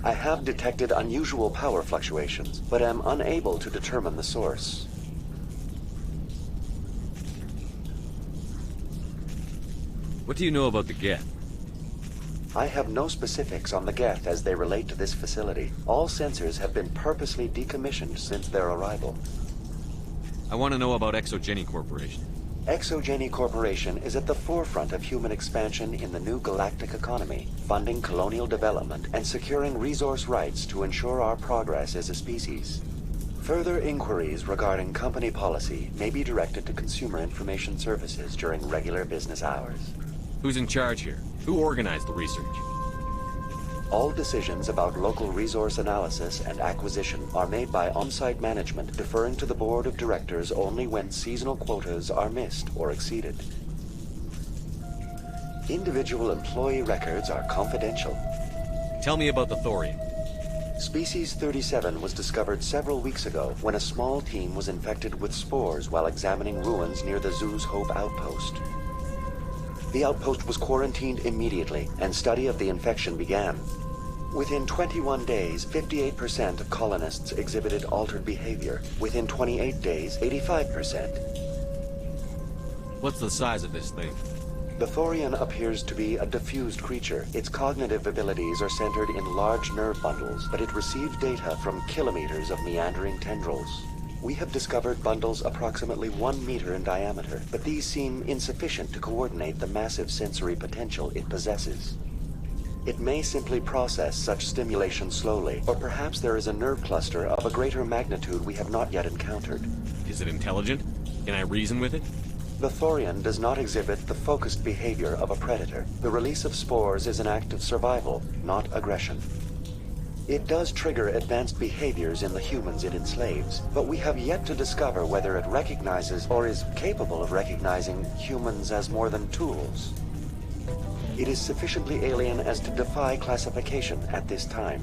I have detected unusual power fluctuations, but am unable to determine the source. What do you know about the Geth? I have no specifics on the Geth as they relate to this facility. All sensors have been purposely decommissioned since their arrival. I want to know about Exogeny Corporation. Exogeny Corporation is at the forefront of human expansion in the new galactic economy, funding colonial development and securing resource rights to ensure our progress as a species. Further inquiries regarding company policy may be directed to Consumer Information Services during regular business hours. Who's in charge here? Who organized the research? All decisions about local resource analysis and acquisition are made by on-site management, deferring to the board of directors only when seasonal quotas are missed or exceeded. Individual employee records are confidential. Tell me about the Thorian. Species 37 was discovered several weeks ago when a small team was infected with spores while examining ruins near the Zoo's Hope outpost. The outpost was quarantined immediately, and study of the infection began. Within 21 days, 58% of colonists exhibited altered behavior. Within 28 days, 85%. What's the size of this thing? The Thorian appears to be a diffused creature. Its cognitive abilities are centered in large nerve bundles, but it receives data from kilometers of meandering tendrils. We have discovered bundles approximately 1 meter in diameter, but these seem insufficient to coordinate the massive sensory potential it possesses. It may simply process such stimulation slowly, or perhaps there is a nerve cluster of a greater magnitude we have not yet encountered. Is it intelligent? Can I reason with it? The Thorian does not exhibit the focused behavior of a predator. The release of spores is an act of survival, not aggression. It does trigger advanced behaviors in the humans it enslaves, but we have yet to discover whether it recognizes or is capable of recognizing humans as more than tools. It is sufficiently alien as to defy classification at this time.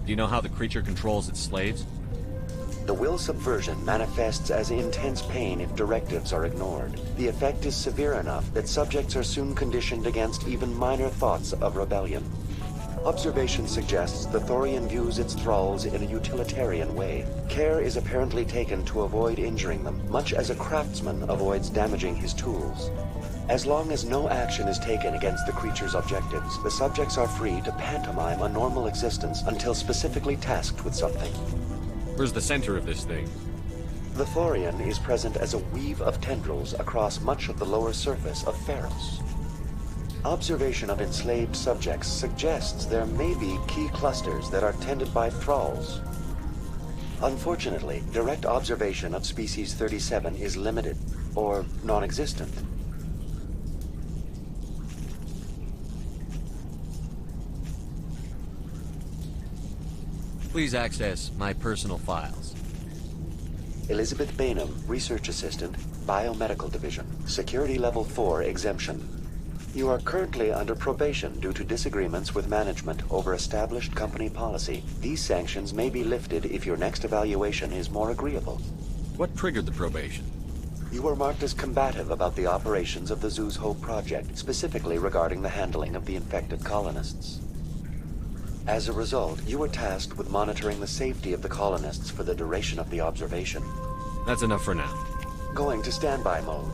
Do you know how the creature controls its slaves? The will subversion manifests as intense pain if directives are ignored. The effect is severe enough that subjects are soon conditioned against even minor thoughts of rebellion. Observation suggests the Thorian views its thralls in a utilitarian way. Care is apparently taken to avoid injuring them, much as a craftsman avoids damaging his tools. As long as no action is taken against the creature's objectives, the subjects are free to pantomime a normal existence until specifically tasked with something. Where's the center of this thing? The Thorian is present as a weave of tendrils across much of the lower surface of Pharos. Observation of enslaved subjects suggests there may be key clusters that are tended by thralls. Unfortunately, direct observation of species 37 is limited, or non-existent. Please access my personal files. Elizabeth Bainham, Research Assistant, Biomedical Division, Security Level 4 exemption. You are currently under probation due to disagreements with management over established company policy. These sanctions may be lifted if your next evaluation is more agreeable. What triggered the probation? You were marked as combative about the operations of the Zoo's Hope project, specifically regarding the handling of the infected colonists. As a result, you were tasked with monitoring the safety of the colonists for the duration of the observation. That's enough for now. Going to standby mode.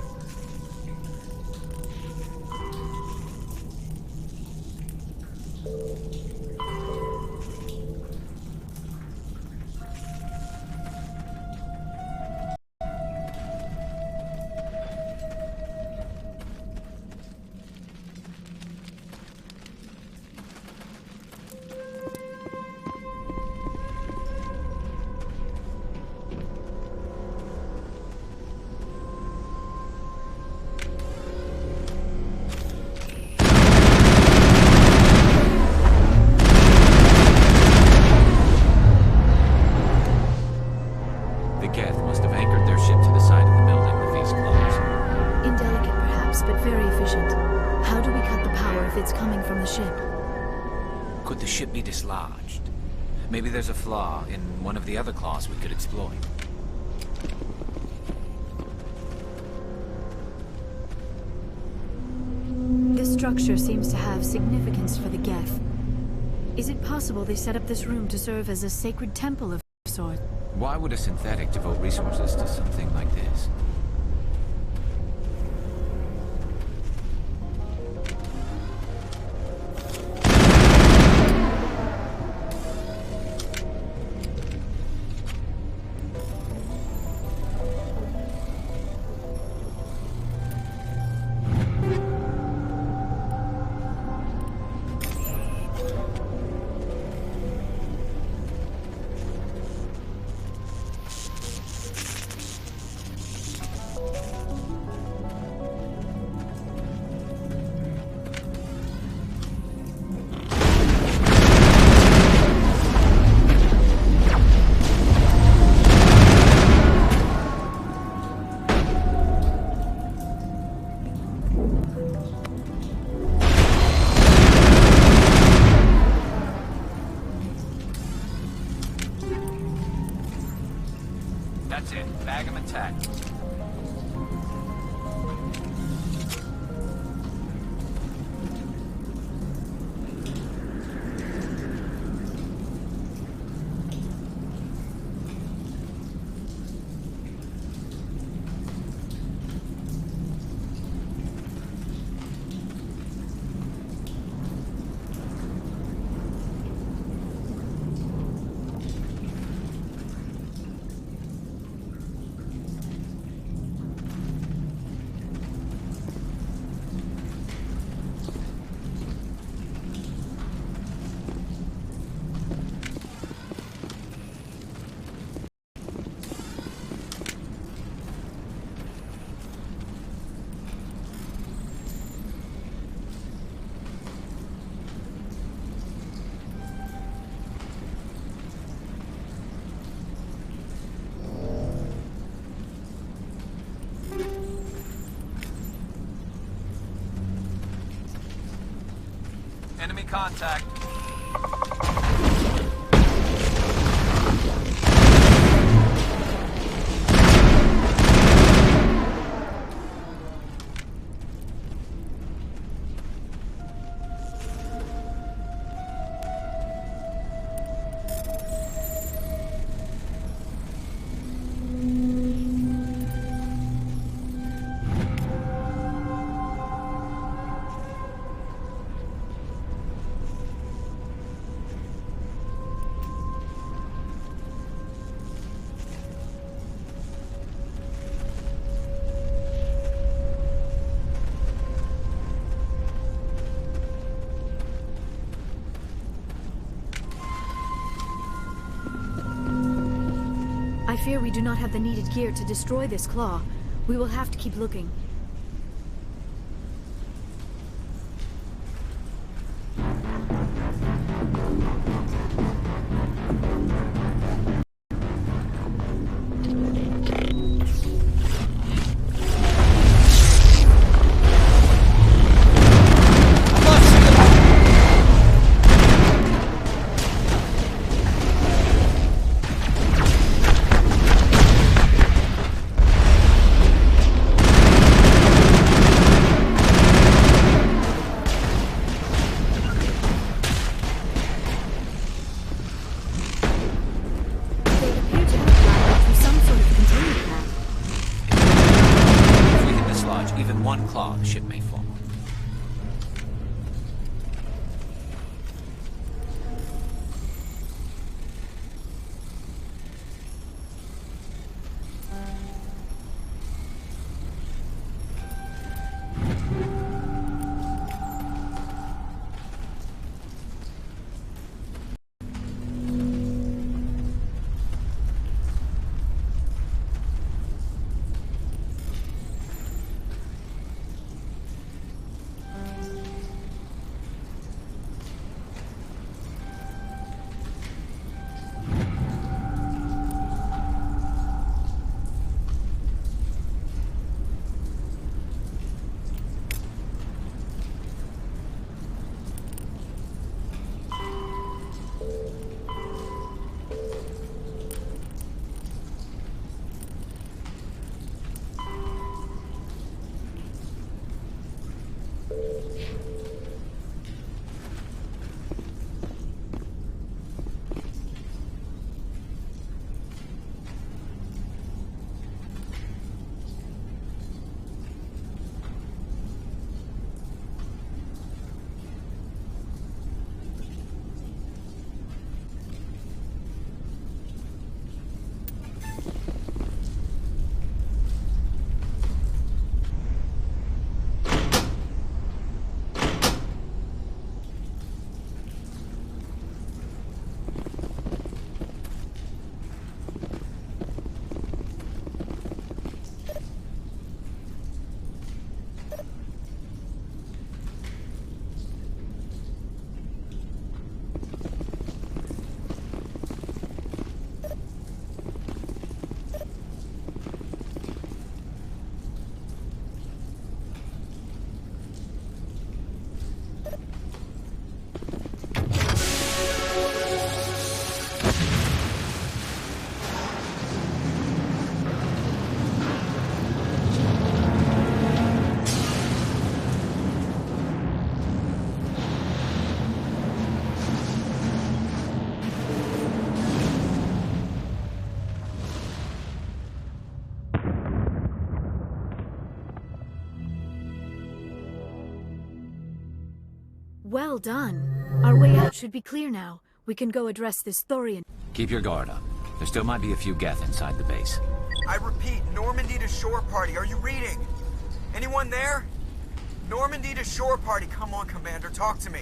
Maybe there's a flaw in one of the other claws we could exploit. This structure seems to have significance for the Geth. Is it possible they set up this room to serve as a sacred temple of sort? Why would a synthetic devote resources to something like this? That's it. Bag 'em and tack. Enemy contact. I fear we do not have the needed gear to destroy this claw. We will have to keep looking. Well done. Our way out should be clear now. We can go address this Thorian. Keep your guard up. There still might be a few Geth inside the base. I repeat, Normandy to shore party. Are you reading? Anyone there? Normandy to shore party. Come on, Commander. Talk to me.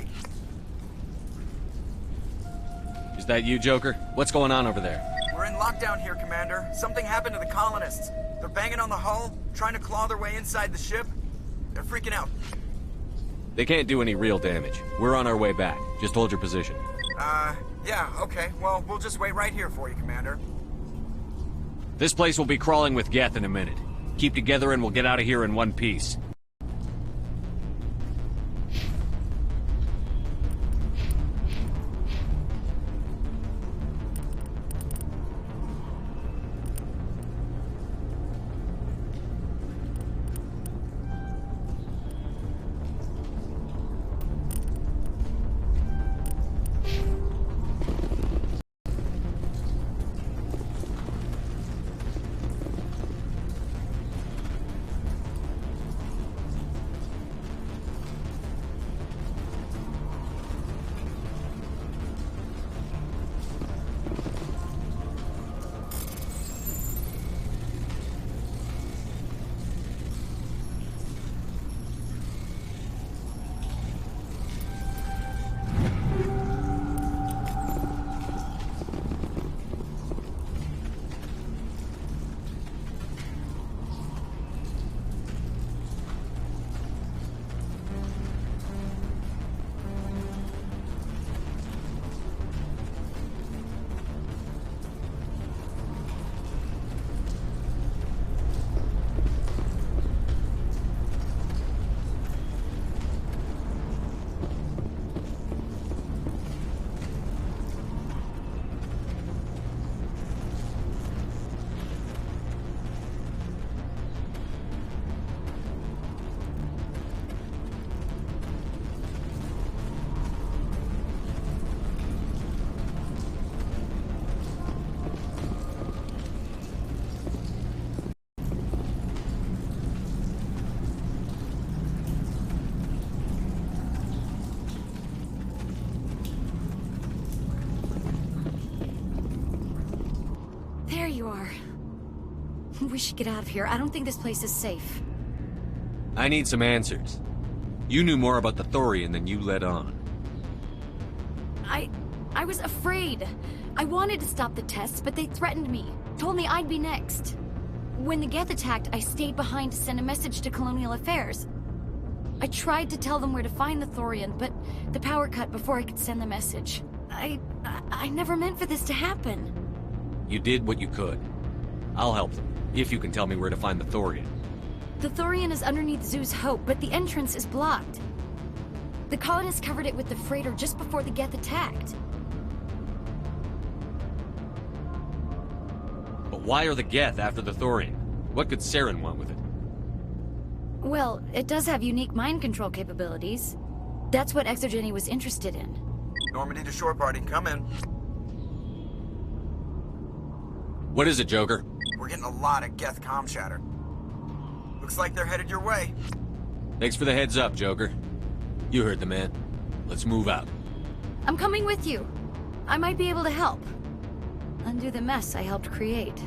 Is that you, Joker? What's going on over there? We're in lockdown here, Commander. Something happened to the colonists. They're banging on the hull, trying to claw their way inside the ship. They're freaking out. They can't do any real damage. We're on our way back. Just hold your position. Yeah, okay. Well, we'll just wait right here for you, Commander. This place will be crawling with Geth in a minute. Keep together and we'll get out of here in one piece. you are. We should get out of here. I don't think this place is safe. I need some answers. You knew more about the Thorian than you let on. I was afraid. I wanted to stop the tests, but they threatened me. Told me I'd be next. When the Geth attacked, I stayed behind to send a message to Colonial Affairs. I tried to tell them where to find the Thorian, but the power cut before I could send the message. I never meant for this to happen. You did what you could. I'll help them, if you can tell me where to find the Thorian. The Thorian is underneath Zoo's Hope, but the entrance is blocked. The colonists covered it with the freighter just before the Geth attacked. But why are the Geth after the Thorian? What could Saren want with it? Well, it does have unique mind control capabilities. That's what Exogeny was interested in. Normandy to shore party, come in. What is it, Joker? We're getting a lot of Geth comm chatter. Looks like they're headed your way. Thanks for the heads up, Joker. You heard the man. Let's move out. I'm coming with you. I might be able to help. Undo the mess I helped create.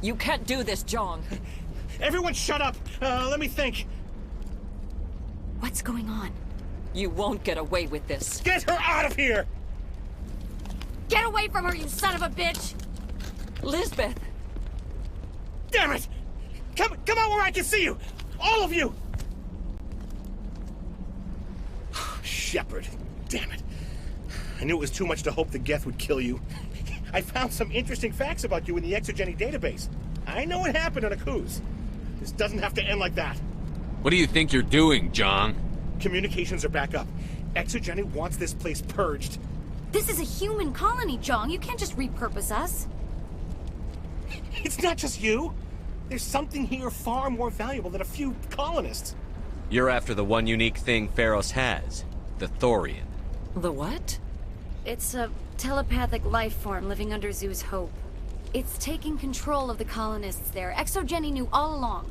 You can't do this, John. Everyone shut up! Let me think. What's going on? You won't get away with this. Get her out of here! Get away from her, you son of a bitch! Lisbeth! Damn it! Come out where I can see you! All of you! Shepard. Damn it. I knew it was too much to hope the Geth would kill you. I found some interesting facts about you in the Exogeny database. I know what happened on Akuz. This doesn't have to end like that. What do you think you're doing, Jong? Communications are back up. Exogeny wants this place purged. This is a human colony, Jong. You can't just repurpose us. It's not just you. There's something here far more valuable than a few colonists. You're after the one unique thing Pharos has. The Thorian. The what? It's a telepathic life form living under Zeus Hope. It's taking control of the colonists there. Exogeny knew all along.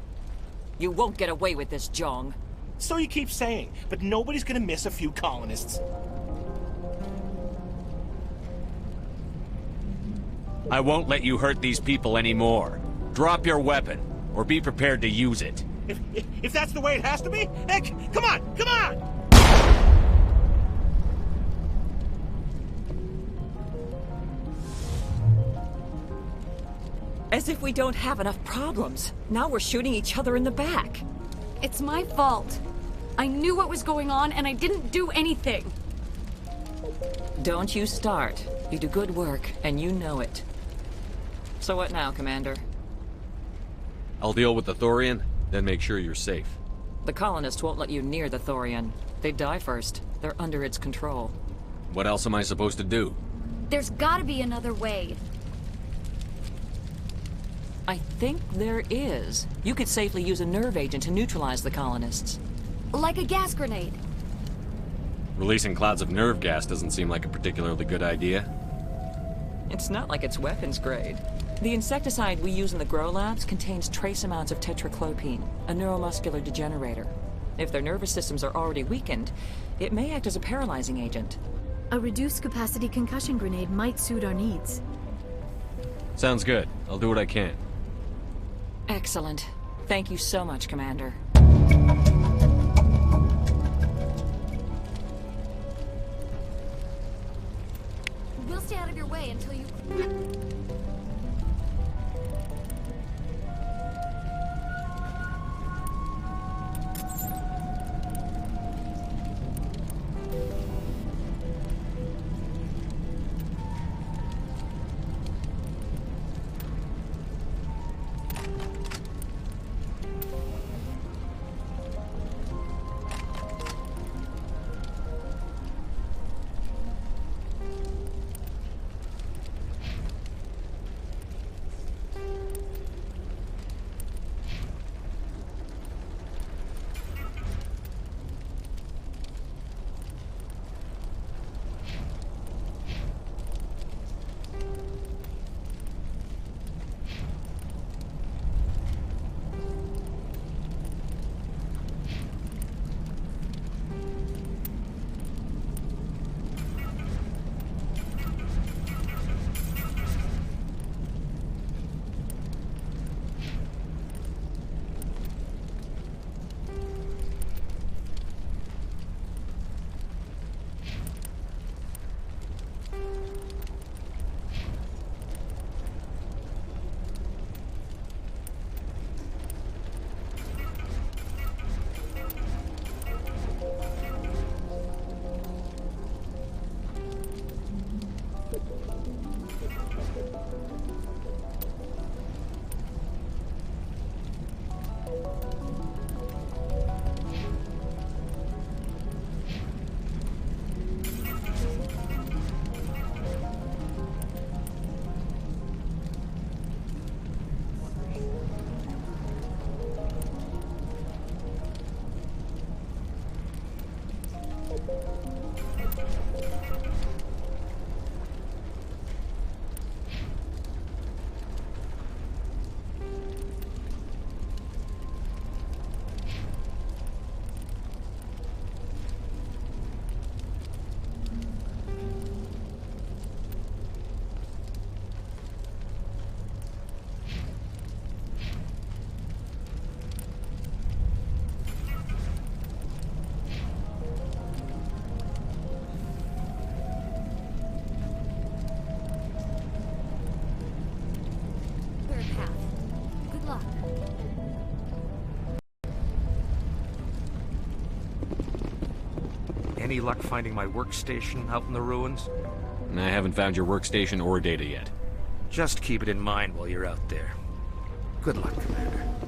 You won't get away with this, Jong. So you keep saying, but nobody's gonna miss a few colonists. I won't let you hurt these people anymore. Drop your weapon, or be prepared to use it. If that's the way it has to be, heck, come on, come on! As if we don't have enough problems. Now we're shooting each other in the back. It's my fault. I knew what was going on, and I didn't do anything. Don't you start. You do good work, and you know it. So what now, Commander? I'll deal with the Thorian, then make sure you're safe. The colonists won't let you near the Thorian. They'd die first. They're under its control. What else am I supposed to do? There's gotta be another way. I think there is. You could safely use a nerve agent to neutralize the colonists. Like a gas grenade. Releasing clouds of nerve gas doesn't seem like a particularly good idea. It's not like it's weapons grade. The insecticide we use in the Grow Labs contains trace amounts of tetraclopine, a neuromuscular degenerator. If their nervous systems are already weakened, it may act as a paralyzing agent. A reduced capacity concussion grenade might suit our needs. Sounds good. I'll do what I can. Excellent. Thank you so much, Commander. We'll stay out of your way until you... luck. Any luck finding my workstation out in the ruins? I haven't found your workstation or data yet. Just keep it in mind while you're out there. Good luck, Commander.